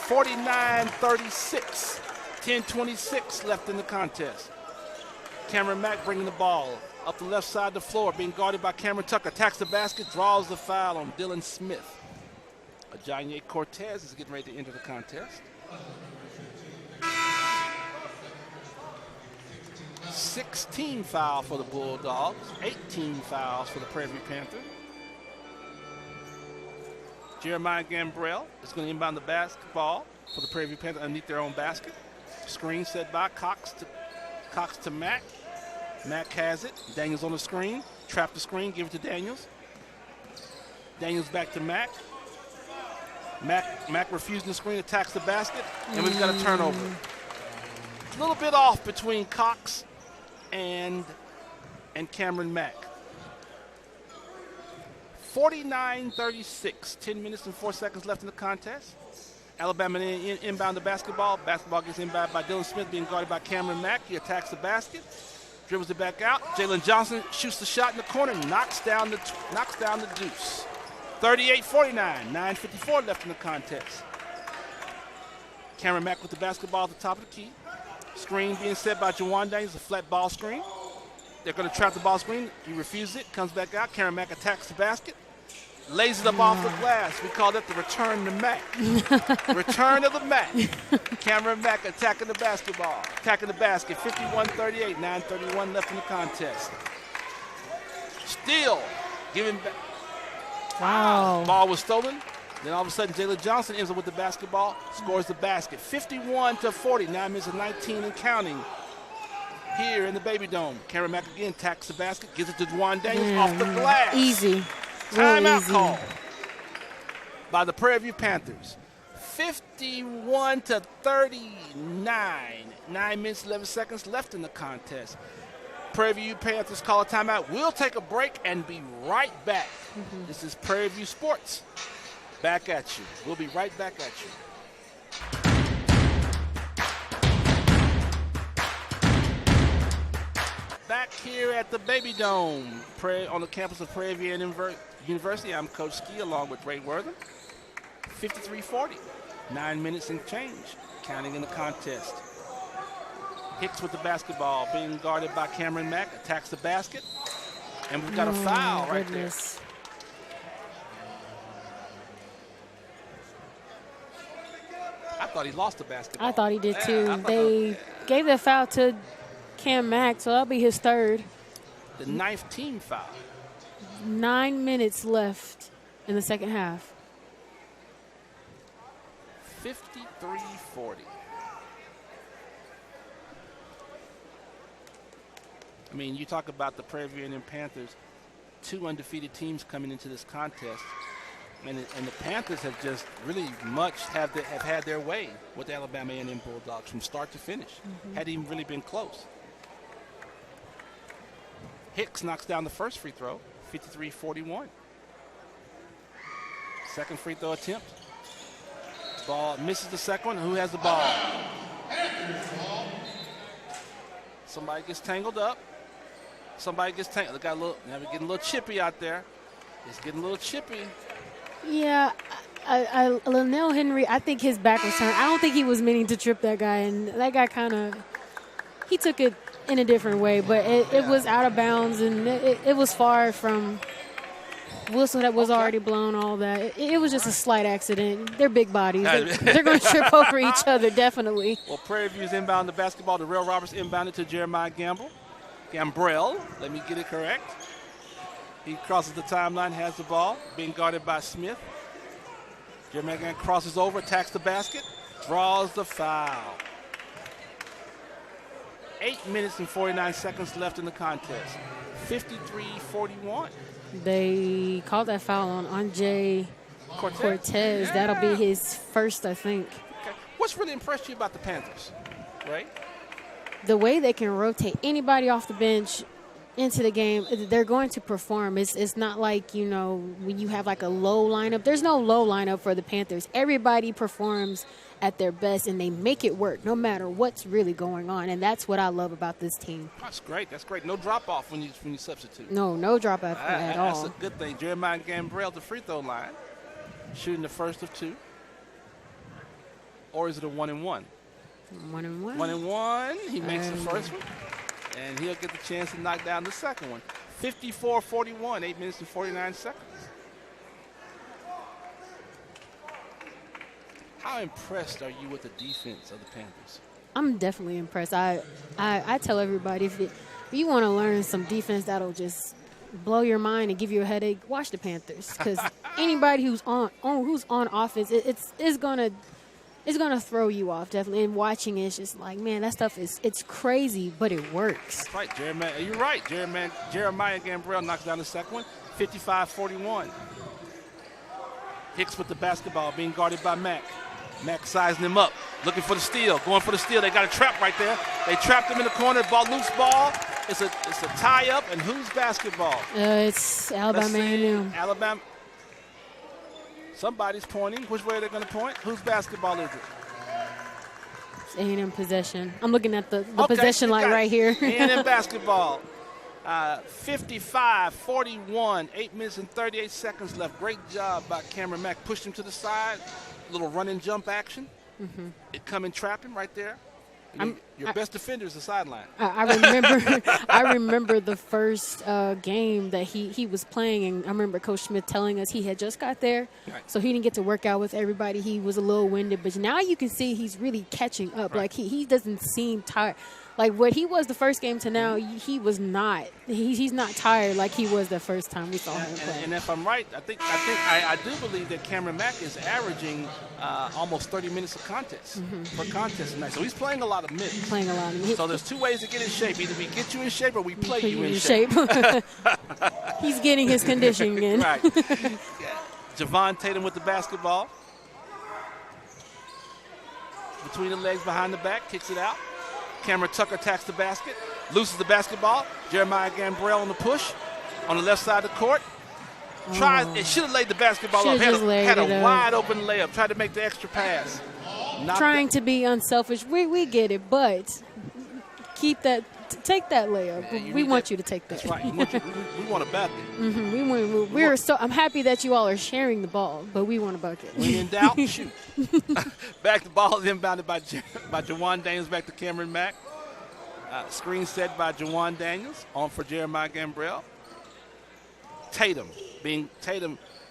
49-36. 10:26 left in the contest. Cameron Mack bringing the ball up the left side of the floor, being guarded by Cameron Tucker. Attacks the basket, draws the foul on Dylan Smith. Ajanye Cortez is getting ready to enter the contest. 16 foul for the Bulldogs, 18 fouls for the Prairie View Panthers. Jeremiah Gambrell is going to inbound the basketball for the Prairie View Panthers underneath their own basket. Screen set by Cox to Mack. Mack has it. Daniels on the screen. Trap the screen. Give it to Daniels. Daniels back to Mack. Mack refusing the screen. Attacks the basket. And we've got a turnover. A little bit off between Cox and Cameron Mack. 49-36. 10 minutes and 4 seconds left in the contest. Alabama inbound the basketball. Basketball gets inbound by Dylan Smith, being guarded by Cameron Mack. He attacks the basket, dribbles it back out. Jalen Johnson shoots the shot in the corner, knocks down the deuce. 38-49. 9:54 left in the contest. Cameron Mack with the basketball at the top of the key. Screen being set by Jawan Daniels, a flat ball screen. They're going to trap the ball screen. He refuses it, comes back out. Cameron Mack attacks the basket. Lays it up off the glass. We call that the return to Mack. Return of the Mack. Cameron Mack attacking the basketball. Attacking the basket. 51-38. 9:31 left in the contest. Still giving back. Wow. Ball was stolen. Then all of a sudden, Jalen Johnson ends up with the basketball. Scores the basket. 51-40. 9 minutes and 19 and counting. Here in the Baby Dome. Cameron Mack again attacks the basket. Gives it to Juwan Daniels off the glass. Easy. Timeout easy. call by the Prairie View Panthers. 51-39. 9 minutes, 11 seconds left in the contest. Prairie View Panthers call a timeout. We'll take a break and be right back. This is Prairie View Sports. Back at you. We'll be right back at you. Back here at the Baby Dome on the campus of Prairie View A&M University. I'm Coach Ski along with Ray Wortham. 53-40. 9 minutes and change. Counting in the contest. Hicks with the basketball, being guarded by Cameron Mack. Attacks the basket. And we've got a foul right there. I thought he lost the basketball. I thought he did too. They gave the foul to Cam Mack, so that'll be his third. The 9th team foul. 9 minutes left in the second half. 53-40. I mean, you talk about the Prairie View A&M Panthers, 2 undefeated teams coming into this contest. And the Panthers have just really have had their way with the Alabama A&M Bulldogs from start to finish. Hadn't even really been close. Hicks knocks down the first free throw, 53-41. Second free throw attempt. Ball misses the second one. Who has the ball? Somebody gets tangled up. Somebody gets tangled. Now we're getting a little chippy out there. It's getting a little chippy. Yeah, Linnell Henry, I think his back was turned. I don't think he was meaning to trip that guy, and that guy he took it in a different way, but it was out of bounds, and it was far from whistle that was already blown, all that. It was just a slight accident. They're big bodies. They're going to trip over each other, definitely. Well, Prairie View's inbound the basketball. Darrell Roberts inbounded to Jeremiah Gambrell. Let me get it correct. He crosses the timeline, has the ball, being guarded by Smith. Jeremiah crosses over, attacks the basket, draws the foul. 8 minutes and 49 seconds left in the contest. 53-41. They called that foul on Andre Cortez. That'll be his first, I think. Okay. What's really impressed you about the Panthers, right? The way they can rotate anybody off the bench into the game, they're going to perform. It's not like, when you have like a low lineup. There's no low lineup for the Panthers. Everybody performs at their best, and they make it work no matter what's really going on, and that's what I love about this team. That's great. No drop-off when you substitute. No drop-off at all. That's a good thing. Jeremiah Gambrell, the free throw line, shooting the first of 2. Or is it a 1-and-1? 1-and-1. 1-and-1. He makes the first one. And he'll get the chance to knock down the second one. 54-41, 8 minutes and 49 seconds. How impressed are you with the defense of the Panthers? I'm definitely impressed. I tell everybody, if you want to learn some defense that'll just blow your mind and give you a headache, watch the Panthers. Because anybody who's on offense, it's going to It's going to throw you off, definitely. And watching it's just like, man, that stuff it's crazy, but it works. That's right, you're right. Jeremiah Gambrell knocks down the second one, 55-41. Hicks with the basketball, being guarded by Mack. Mack sizing him up, looking for the steal, going for the steal. They got a trap right there. They trapped him in the corner. Loose ball. It's a tie-up, and who's basketball? It's Alabama A&M. Alabama. Somebody's pointing. Which way are they going to point? Whose basketball is it? It's A&M possession. I'm looking at the possession line right here. A&M basketball. 55-41. 8 minutes and 38 seconds left. Great job by Cameron Mack. Pushed him to the side. Little run and jump action. Mm-hmm. It come and trap him right there. Your best defender is the sideline. I remember the first game that he was playing, and I remember Coach Smith telling us he had just got there, so he didn't get to work out with everybody. He was a little winded, but now you can see he's really catching up. Right. Like he doesn't seem tired. Like what he was the first game to now, he was not. He's not tired like he was the first time we saw him play. And if I'm right, I do believe that Cameron Mack is averaging almost 30 minutes of contest per contest tonight. So he's playing a lot of minutes. So there's two ways to get in shape. Either we get you in shape or we play you in shape. He's getting his conditioning in. Right. Javon Tatum with the basketball. Between the legs, behind the back, kicks it out. Cameron Tucker attacks the basket, loses the basketball. Jeremiah Gambrell on the push on the left side of the court. It should have laid the basketball up. Had a wide open layup. Tried to make the extra pass. Trying to be unselfish. We get it, but keep that. Take that layup. We want you to take that. That's right. We want a bucket. I'm happy that you all are sharing the ball, but we want a bucket. When in doubt, shoot. Back the ball is inbounded by Jawan Daniels back to Cameron Mack. Screen set by Jawan Daniels on for Jeremiah Gambrell.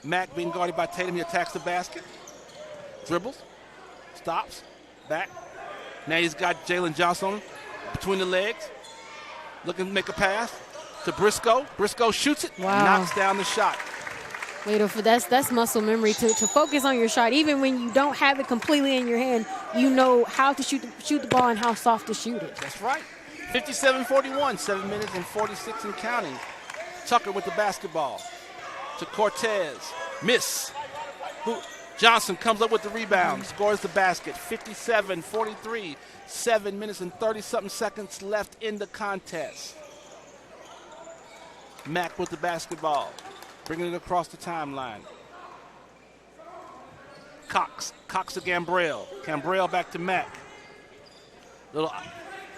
Mack being guarded by Tatum. He attacks the basket. Dribbles. Stops. Back. Now he's got Jalen Johnson between the legs. Looking to make a pass to Briscoe. Briscoe shoots it. Wow. Knocks down the shot. That's muscle memory to focus on your shot. Even when you don't have it completely in your hand, you know how to shoot the ball and how soft to shoot it. That's right. 57-41, 7 minutes and 46 and counting. Tucker with the basketball to Cortez. Miss. Johnson comes up with the rebound, scores the basket. 57-43, 7 minutes and 30-something seconds left in the contest. Mack with the basketball, bringing it across the timeline. Cox to Gambrell. Gambrell back to Mack. Little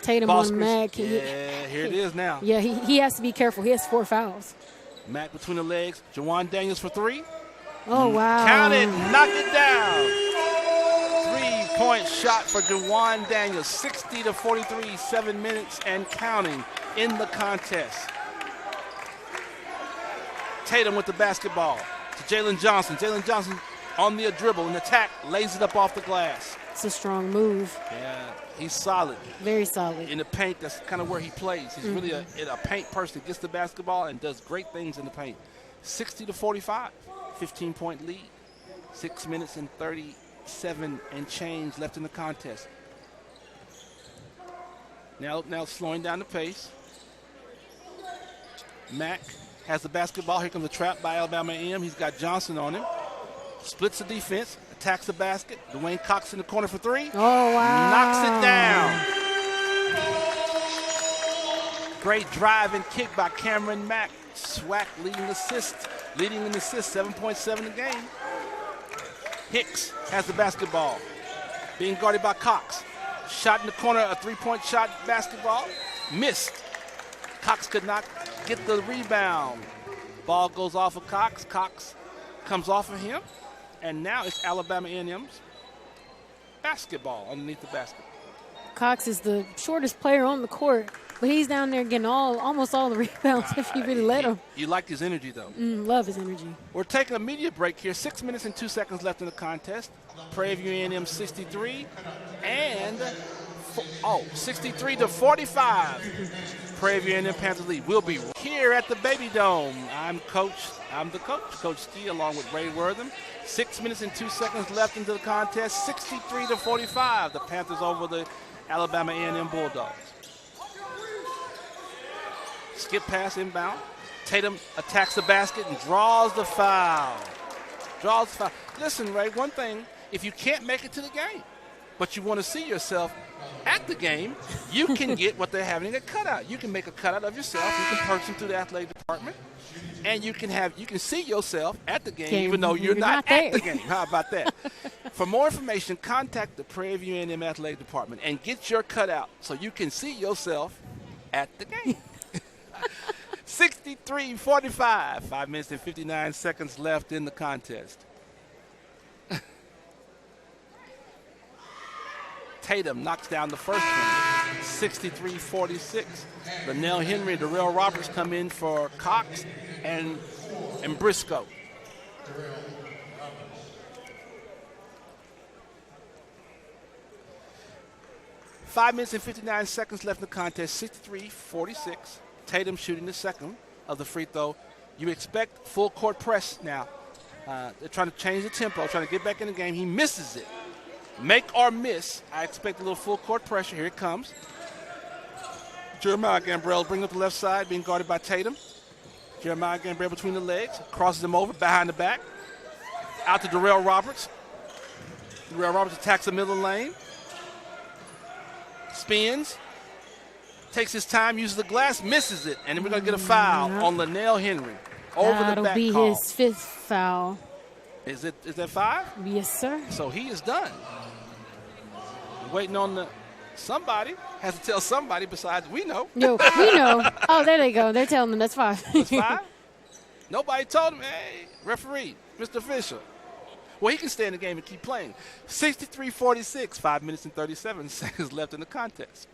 Tatum on Mack. Here it is now. Yeah, he has to be careful. He has 4 fouls. Mack between the legs. Jawan Daniels for 3. Oh, wow. Count it, knock it down. 3-point shot for Jawan Daniels. 60-43, 7 minutes and counting in the contest. Tatum with the basketball to Jalen Johnson. Jalen Johnson on the dribble and attack, lays it up off the glass. It's a strong move. Yeah, he's solid. Very solid. In the paint, that's kind of where he plays. He's really a paint person. Gets the basketball and does great things in the paint. 60-45. 15-point lead, 6 minutes and 37 and change left in the contest. Now slowing down the pace. Mack has the basketball. Here comes a trap by Alabama A&M. He's got Johnson on him. Splits the defense, attacks the basket. Dwayne Cox in the corner for 3. Oh, wow. Knocks it down. Great drive and kick by Cameron Mack. SWAC leading in assists, 7.7 a game. Hicks has the basketball, being guarded by Cox. Shot in the corner, a 3-point shot basketball. Missed. Cox could not get the rebound. Ball goes off of Cox. Cox comes off of him. And now it's Alabama A&M's basketball underneath the basket. Cox is the shortest player on the court, but he's down there getting almost all the rebounds if you really let him. You like his energy, though. Love his energy. We're taking a media break here. 6 minutes and 2 seconds left in the contest. Prairie View A&M 63 and 63-45. Prairie View A&M Panthers lead. We'll be here at the Baby Dome. I'm the coach, Coach Stee, along with Ray Wortham. 6 minutes and 2 seconds left into the contest. 63-45. The Panthers over the Alabama A&M Bulldogs. Skip pass inbound. Tatum attacks the basket and draws the foul. Listen, Ray, one thing, if you can't make it to the game, but you want to see yourself at the game, you can get what they're having, a cutout. You can make a cutout of yourself. You can purchase them through the athletic department, and you can see yourself at the game even though you're not at the game. How about that? For more information, contact the Prairie View A&M athletic department and get your cutout so you can see yourself at the game. 63-45. 5 minutes and 59 seconds left in the contest. Tatum knocks down the first one. 63-46. Linnell Henry and Darrell Roberts come in for Cox and Briscoe. Five minutes and 59 seconds left in the contest. 63-46. Tatum shooting the second of the free throw. You expect full court press now. They're trying to change the tempo, trying to get back in the game. He misses it. Make or miss, I expect a little full court pressure. Here it comes. Jeremiah Gambrell bringing up the left side, being guarded by Tatum. Jeremiah Gambrell between the legs, crosses him over, behind the back. Out to Darrell Roberts. Darrell Roberts attacks the middle lane. Spins. Takes his time, uses the glass, misses it. And then we're going to get a foul on Linnell Henry. Over the back call. That'll be his fifth foul. Is that 5? Yes, sir. So he is done. Waiting on somebody has to tell somebody besides we know. No, we know. Oh, there they go. They're telling them that's 5. That's 5? Nobody told him, hey, referee, Mr. Fisher. Well, he can stay in the game and keep playing. 63-46, 5 minutes and 37 seconds left in the contest.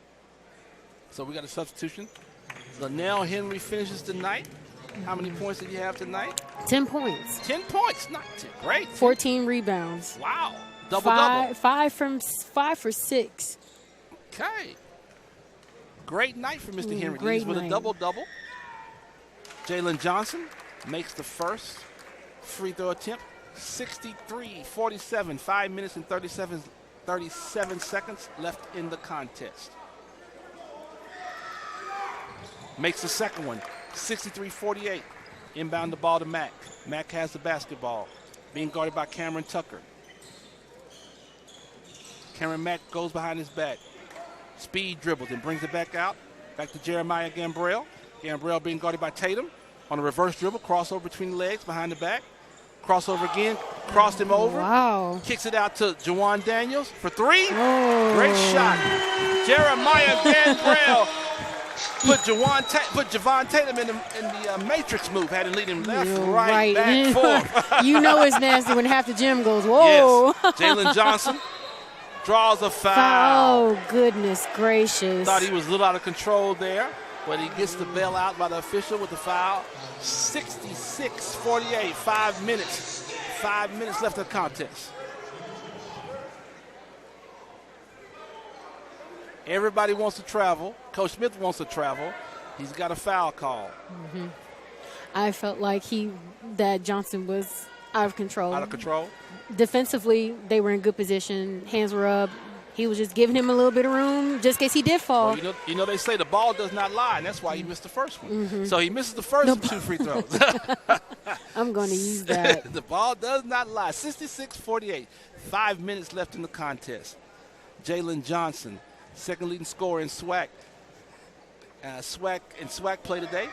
So we got a substitution. Linnell Henry finishes tonight. How many points did you have tonight? 10 points. 10 points. Not great. 14 rebounds. Wow. Double-double. 5 for 6. Okay. Great night for Mr. Henry. Great He's with night. a double-double. Jalen Johnson makes the first free throw attempt. 63-47. 5 minutes and 37 seconds left in the contest. Makes the second one. 63-48. Inbound the ball to Mack. Mack has the basketball. Being guarded by Cameron Tucker. Cameron Mack goes behind his back. Speed dribbles and brings it back out. Back to Jeremiah Gambrell. Gambrell being guarded by Tatum. On a reverse dribble. Crossover between the legs, behind the back. Crossover again. Crossed him over. Wow. Kicks it out to Jawan Daniels for 3. Oh. Great shot. Jeremiah Gambrell put Javon Tatum in the matrix move. Had him lead him left, right, back, forth. You know it's nasty when half the gym goes, whoa. Yes. Jalen Johnson draws a foul. Oh, goodness gracious. Thought he was a little out of control there, but he gets the bail out by the official with the foul. 66-48, 5 minutes. 5 minutes left of the contest. Everybody wants to travel. Coach Smith wants to travel. He's got a foul call. Mm-hmm. I felt like that Johnson was out of control. Out of control? Defensively, they were in good position. Hands were up. He was just giving him a little bit of room just in case he did fall. Well, you know they say the ball does not lie, and that's why he missed the first one. Mm-hmm. So he misses the first 2 free throws. I'm going to use that. The ball does not lie. 66-48. 5 minutes left in the contest. Jalen Johnson, second leading scorer in SWAC. SWAC play today.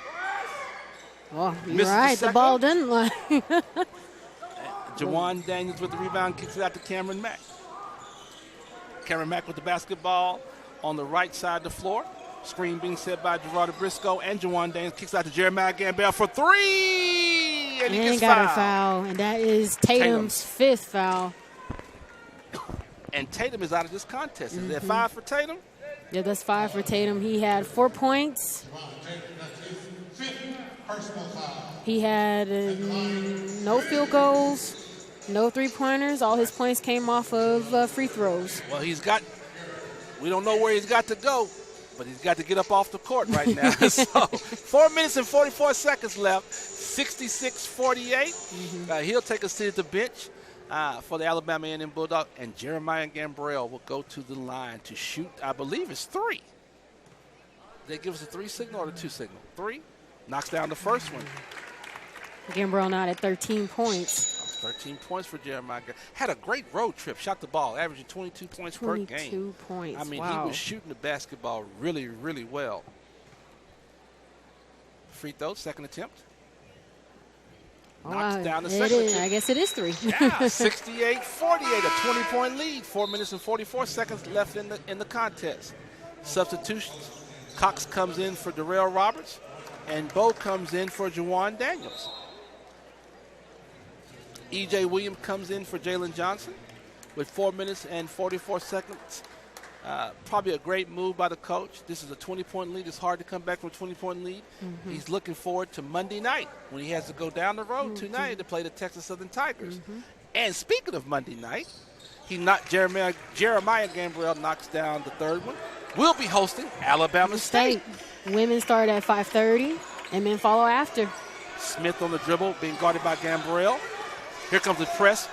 Oh, you're right. The ball doesn't lie. Jawan Daniels with the rebound, kicks it out to Cameron Mack. Cameron Mack with the basketball on the right side of the floor. Screen being set by Gerardo Briscoe, and Jawan Daniels kicks out to Jeremiah Gambrell for 3. And he gets got fouled. a foul, and that is Tatum's 5th foul. And Tatum is out of this contest. Is that 5 for Tatum? Yeah, that's 5 for Tatum. He had 4 points. He had no field goals, no three-pointers. All his points came off of free throws. Well, we don't know where he's got to go, but he's got to get up off the court right now. So 4 minutes and 44 seconds left, 66-48. He'll take a seat at the bench for the Alabama A&M Bulldogs, and Jeremiah Gambrell will go to the line to shoot, I believe it's 3. They give us a 3 signal or the 2 signal? 3. Knocks down the first one. Gambrell now at 13 points. 13 points for Jeremiah. Had a great road trip. Shot the ball, averaging 22 points per game. 22 points. I mean, wow. He was shooting the basketball really, really well. Free throw, second attempt. Knocks down the second attempt. I guess it is 3. Yeah, 68-48, a 20-point lead. 4 minutes and 44 seconds left in the contest. Substitutions. Cox comes in for Darrell Roberts, and Bo comes in for Jawan Daniels. E.J. Williams comes in for Jalen Johnson with 4 minutes and 44 seconds. Probably a great move by the coach. This is a 20-point lead. It's hard to come back from a 20-point lead. He's looking forward to Monday night when he has to go down the road tonight to play the Texas Southern Tigers. And speaking of Monday night, Jeremiah Gambrell knocks down the third one. We'll be hosting Alabama State. Women start at 5:30, and men follow after. Smith on the dribble, being guarded by Gambrell. Here comes the press,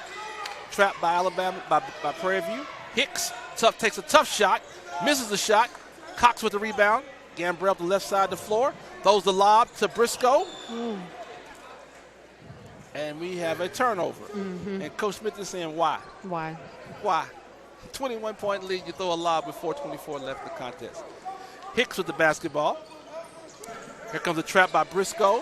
trapped by Alabama, by Prairie View. Hicks takes a tough shot, misses the shot. Cox with the rebound. Gambrell to the left side of the floor. Throws the lob to Briscoe. And we have a turnover. And Coach Smith is saying, why? Why? 21-point lead, you throw a lob with 4:24 left in the contest. Hicks with the basketball. Here comes a trap by Briscoe.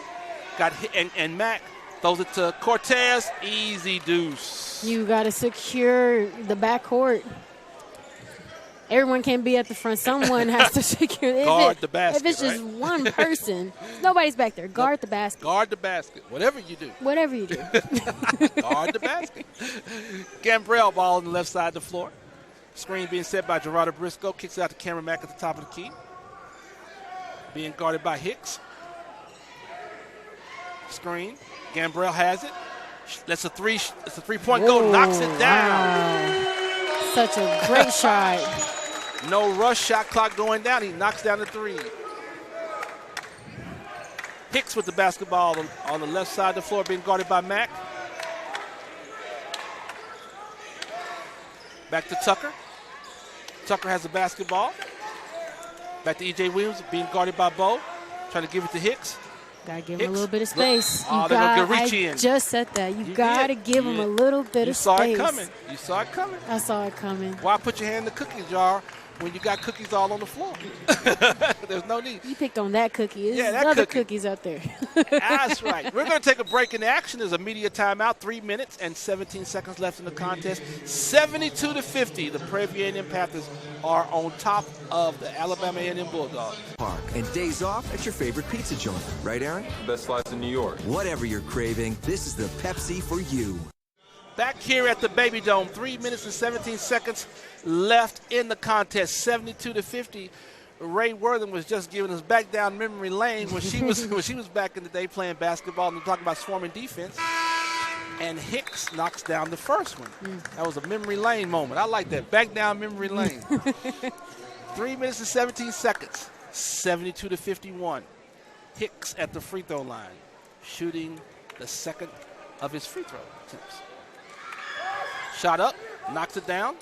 Got hit, and Mack throws it to Cortez. Easy deuce. You got to secure the backcourt. Everyone can't be at the front. Someone has to secure it. Guard the basket. If it's just one person, nobody's back there. Guard the basket. Guard the basket. Whatever you do. Whatever you do. Guard the basket. Gambrell ball on the left side of the floor. Screen being set by Gerardo Briscoe. Kicks out to Cameron Mack at the top of the key. Being guarded by Hicks. Screen. Gambrell has it. That's a three-point goal. Knocks it down. Wow. Such a great shot. No rush. Shot clock going down. He knocks down the 3. Hicks with the basketball on the left side of the floor, being guarded by Mack. Back to Tucker. Tucker has the basketball. Back to E.J. Williams, being guarded by Bo. Trying to give it to Hicks. Got to give him a little bit of space. They're going to reach in. I just said that. You got to give him a little bit of space. You saw it coming. You saw it coming. I saw it coming. Why put your hand in the cookie jar when you got cookies all on the floor? There's no need. You picked on that cookie. There's that other cookie. cookies out there. That's right. We're going to take a break in action. There's a media timeout. 3 minutes and 17 seconds left in the contest. 72-50. The Prairie View A&M Panthers are on top of the Alabama A&M Bulldogs. Park and days off at your favorite pizza joint. Right, Aaron? Best slice in New York. Whatever you're craving, this is the Pepsi for you. Back here at the Baby Dome, 3 minutes and 17 seconds left in the contest, 72-50. Ray Worthing was just giving us back down memory lane when she was back in the day playing basketball and talking about swarming defense. And Hicks knocks down the first one. That was a memory lane moment. I like that. Back down memory lane. 3 minutes and 17 seconds, 72-51. Hicks at the free throw line, shooting the second of his free throw attempts. Shot up, knocks it down.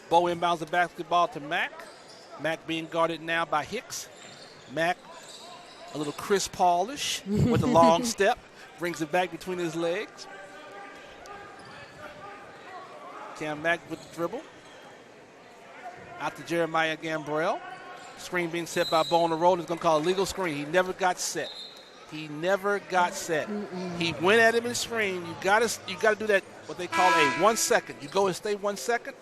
Bo inbounds the basketball to Mack. Mack being guarded now by Hicks. Mack, a little Chris Paul-ish with a long step, brings it back between his legs. Cam Mack with the dribble. Out to Jeremiah Gambrell. Screen being set by Bo on the road. He's going to call a legal screen. He never got set. He went at him in the screen. You got to do that, what they call a 1 second. You go and stay 1 second,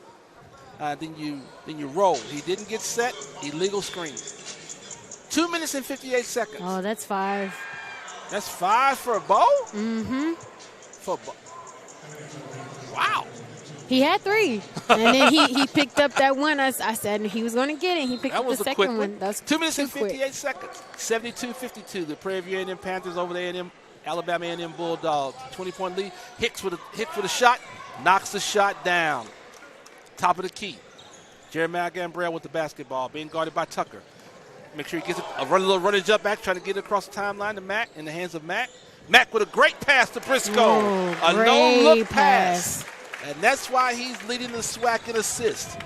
then you roll. He didn't get set. Illegal screen. 2 minutes and 58 seconds. Oh, that's 5. That's 5 for Bo? For Bo. Wow. He had 3. And then he picked up that one. I said he was going to get it. He picked up the second one. That's 2 minutes and 58 seconds. 72-52. The Prairie View A&M Panthers over the Alabama A&M Bulldogs. 20-point lead. Hicks with a shot. Knocks the shot down. Top of the key. Jeremiah Gambrell with the basketball. Being guarded by Tucker. Make sure he gets a little running jump back, trying to get it across the timeline to Mack, in the hands of Mack. Mack with a great pass to Briscoe. A no-look pass. And that's why he's leading the SWAC in assists.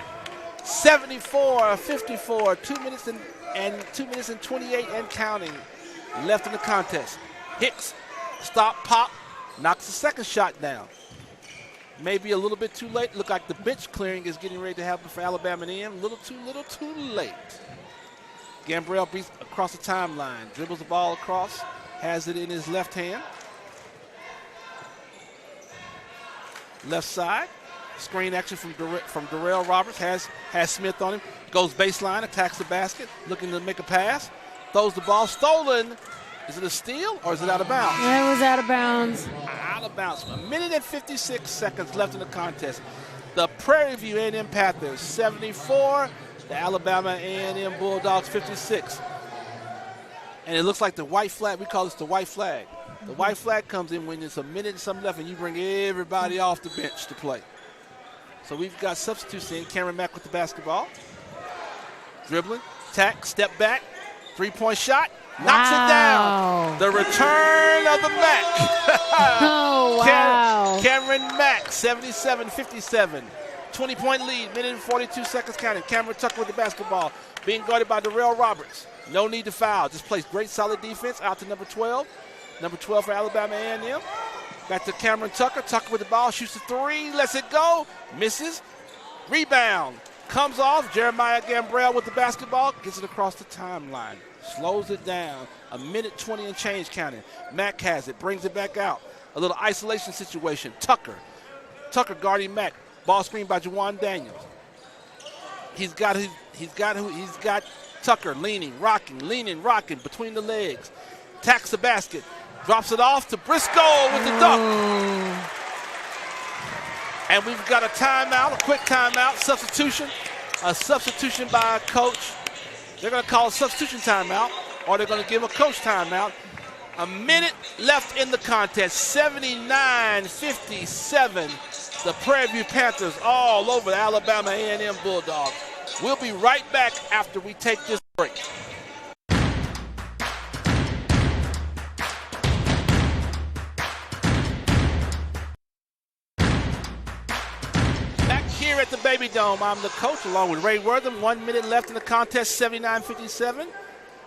74-54, 2 minutes and 28 and counting left in the contest. Hicks, stop, pop, knocks the second shot down. Maybe a little bit too late. Look like the bench clearing is getting ready to happen for Alabama A&M. A little too late. Gambrell beats across the timeline, dribbles the ball across, has it in his left hand. Left side, screen action from Darrell Roberts, has Smith on him, goes baseline, attacks the basket, looking to make a pass, throws the ball, stolen. Is it a steal or is it out of bounds? Yeah, it was out of bounds. Out of bounds. A minute and 56 seconds left in the contest. The Prairie View A&M Panthers 74, the Alabama A&M Bulldogs 56. And it looks like the white flag, we call this the white flag. The white flag comes in when it's a minute and something left and you bring everybody off the bench to play. So we've got substitutes in. Cameron Mack with the basketball. Dribbling, tack, step back, three-point shot. Knocks it down. The return of the Mack. Oh, wow. Cameron Mack, 77-57. 20-point lead, minute and 42 seconds counting. Cameron Tucker with the basketball, being guarded by Darrell Roberts. No need to foul. Just plays great, solid defense. Out to number 12. Number 12 for Alabama A&M. Back to Cameron Tucker. Tucker with the ball, shoots a three, lets it go. Misses. Rebound. Comes off. Jeremiah Gambrell with the basketball. Gets it across the timeline. Slows it down. A minute 20 and change counting. Mack has it. Brings it back out. A little isolation situation. Tucker guarding Mack. Ball screen by Juwan Daniels. He's got Tucker leaning, rocking between the legs. Tacks the basket. Drops it off to Briscoe with the dunk. And we've got a timeout, a quick timeout, substitution. A substitution by a coach. They're going to call a substitution timeout, or they're going to give a coach timeout. A minute left in the contest, 79-57. The Prairie View Panthers all over the Alabama A&M Bulldogs. We'll be right back after we take this break. Back here at the Baby Dome, I'm the coach along with Ray Wortham. 1 minute left in the contest, 79-57.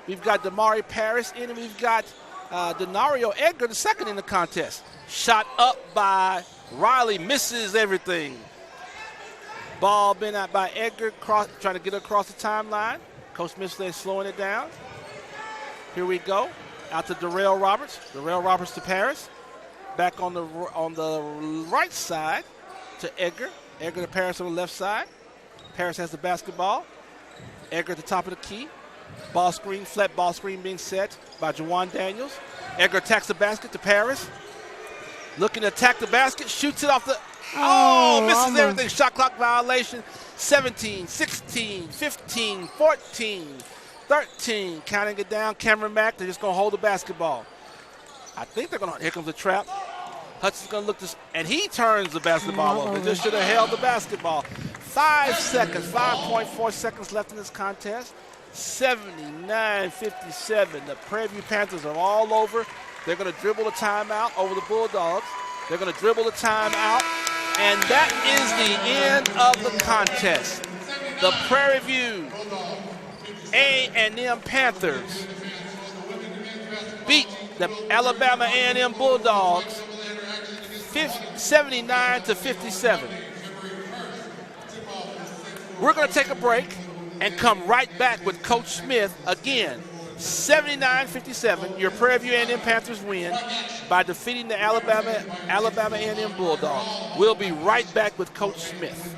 We've got Damari Paris in, and we've got Denario Edgar, the second in the contest. Shot up by Riley, misses everything. Ball been out by Edgar, trying to get across the timeline. Coach Smith says slowing it down. Here we go. Out to Darrell Roberts. Darrell Roberts to Paris. Back on the right side to Edgar. Edgar to Paris on the left side. Paris has the basketball. Edgar at the top of the key. Ball screen, flat ball screen being set by Juwan Daniels. Edgar attacks the basket to Paris. Looking to attack the basket, shoots it off the... misses almost everything. Shot clock violation. 17, 16, 15, 14, 13. Counting it down. Cameron Mack, they're just going to hold the basketball. I think they're going to... Here comes the trap. Hudson's going to look this... And he turns the basketball over. They just should have held the basketball. 5 seconds, 5.4 seconds left in this contest. 79-57. The Prairie View Panthers are all over. They're going to dribble the timeout over the Bulldogs. They're going to dribble the timeout. And that is the end of the contest. The Prairie View A&M Panthers beat the Alabama A&M Bulldogs 79-57. We're going to take a break and come right back with Coach Smith again. 79-57, your Prairie View A&M Panthers win by defeating the Alabama A&M Bulldogs. We'll be right back with Coach Smith.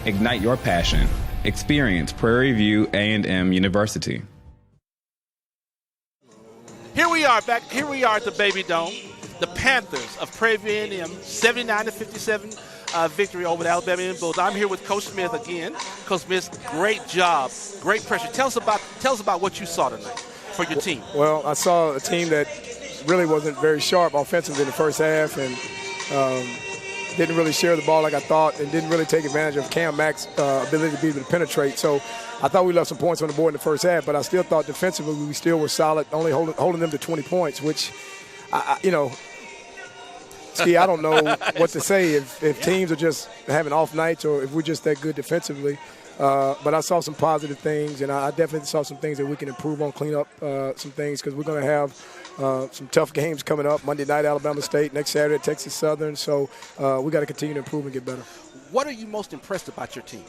Ignite your passion. Experience Prairie View A&M University. Here we are at the Baby Dome. The Panthers of Prairie View A&M, 79-57 victory over the Alabama A&M Bulldogs. I'm here with Coach Smith again. Coach Smith, great job, great pressure. Tell us about what you saw tonight for your team. Well, I saw a team that really wasn't very sharp offensively in the first half, and didn't really share the ball like I thought, and didn't really take advantage of Cam Mack's ability to be able to penetrate. So I thought we left some points on the board in the first half, but I still thought defensively we still were solid, only holding them to 20 points, which, Ski, I don't know what to say if teams are just having off nights or if we're just that good defensively. But I saw some positive things, and I definitely saw some things that we can improve on, clean up some things, because we're going to have some tough games coming up. Monday night, Alabama State. Next Saturday, Texas Southern. So we got to continue to improve and get better. What are you most impressed about your team?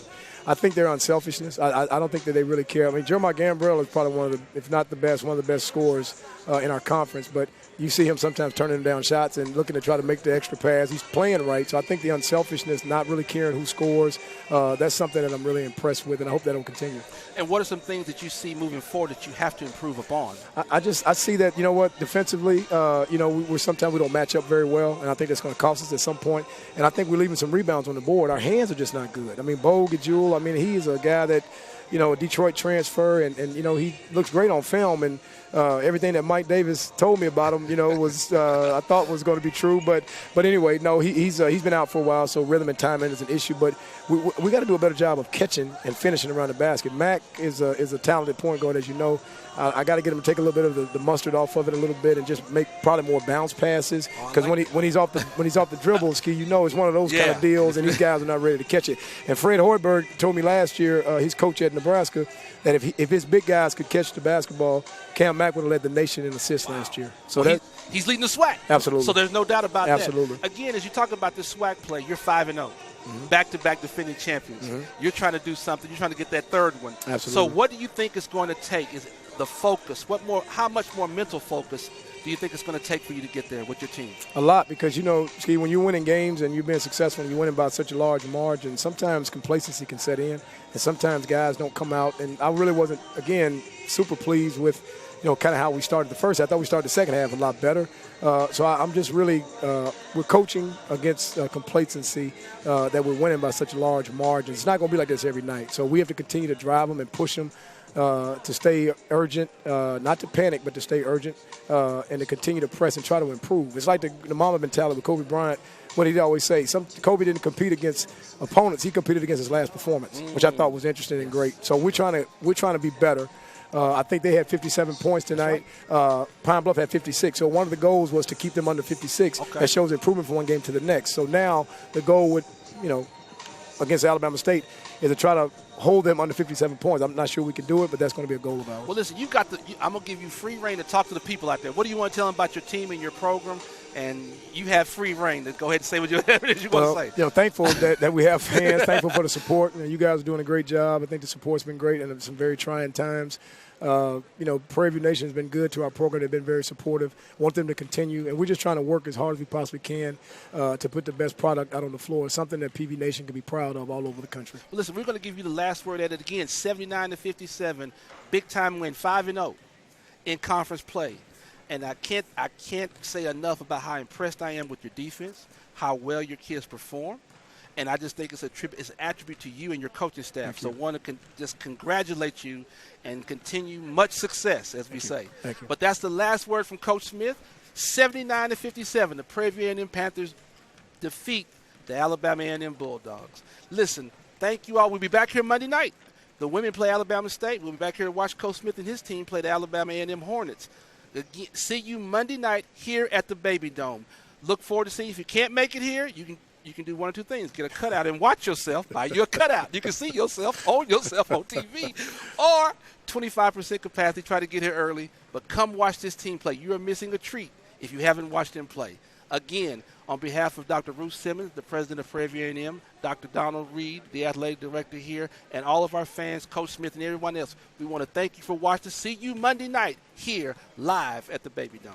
I think their unselfishness. I don't think that they really care. I mean, Jeremiah Gambrell is probably one of the, if not the best, one of the best scorers in our conference. But you see him sometimes turning down shots and looking to try to make the extra pass. He's playing right. So I think the unselfishness, not really caring who scores, that's something that I'm really impressed with, and I hope that will continue. And what are some things that you see moving forward that you have to improve upon? I see that, defensively, sometimes we don't match up very well, and I think that's going to cost us at some point. And I think we're leaving some rebounds on the board. Our hands are just not good. I mean, Bo Gajul, he is a guy that, a Detroit transfer, and he looks great on film, and everything that Mike Davis told me about him, was I thought was going to be true. But anyway, no, he's been out for a while, so rhythm and timing is an issue. But we got to do a better job of catching and finishing around the basket. Mack is a talented point guard, as you know. I got to get him to take a little bit of the mustard off of it a little bit and just make probably more bounce passes, because when he's off the dribble, Ski, it's one of those kind of deals, and these guys are not ready to catch it. And Fred Hoiberg told me last year, his coach at Nebraska, that if his big guys could catch the basketball, Cam Mack would have led the nation in assists last year. So he's leading the SWAC. Absolutely. So there's no doubt about that. Absolutely. Again, as you talk about this SWAC play, you're 5-0. Back-to-back defending champions. You're trying to do something. You're trying to get that third one. Absolutely. So what do you think is going to take? Is the focus? How much more mental focus do you think it's going to take for you to get there with your team? A lot, because, Ski, when you're winning games and you're being successful and you're winning by such a large margin, sometimes complacency can set in, and sometimes guys don't come out. And I really wasn't, again, super pleased with, kind of how we started the first half. I thought we started the second half a lot better. So I'm just really we're coaching against complacency that we're winning by such large margins. It's not going to be like this every night. So we have to continue to drive them and push them to stay urgent, not to panic, but to stay urgent and to continue to press and try to improve. It's like the Mamba mentality with Kobe Bryant. What he'd always say, Kobe didn't compete against opponents. He competed against his last performance, which I thought was interesting and great. So we're trying to be better. I think they had 57 points tonight. Pine Bluff had 56. So one of the goals was to keep them under 56. Okay. That shows improvement from one game to the next. So now the goal would, against Alabama State is to try to hold them under 57 points. I'm not sure we can do it, but that's going to be a goal of ours. Well, listen, I'm going to give you free reign to talk to the people out there. What do you want to tell them about your team and your program? And you have free reign to go ahead and say whatever it is you want to say. Thankful that we have fans, thankful for the support. You guys are doing a great job. I think the support's been great in some very trying times. Prairie View Nation has been good to our program. They've been very supportive. Want them to continue. And we're just trying to work as hard as we possibly can to put the best product out on the floor. It's something that PV Nation can be proud of all over the country. Well, listen, we're going to give you the last word at it again. 79-57, big-time win, 5-0 in conference play. And I can't say enough about how impressed I am with your defense, how well your kids perform. And I just think it's an attribute to you and your coaching staff. So I want to just congratulate you and continue much success, as we say. Thank you. But that's the last word from Coach Smith. 79-57, the Prairie View A&M Panthers defeat the Alabama A&M Bulldogs. Listen, thank you all. We'll be back here Monday night. The women play Alabama State. We'll be back here to watch Coach Smith and his team play the Alabama A&M Hornets. See you Monday night here at the Baby Dome. Look forward to seeing you. If you can't make it here, you can do one or two things. Get a cutout and watch yourself. Buy you a cutout. You can see yourself on TV. Or 25% capacity. Try to get here early. But come watch this team play. You are missing a treat if you haven't watched them play. Again, on behalf of Dr. Ruth Simmons, the president of Prairie View A&M, Dr. Donald Reed, the athletic director here, and all of our fans, Coach Smith and everyone else, we want to thank you for watching. See you Monday night here live at the Baby Dome.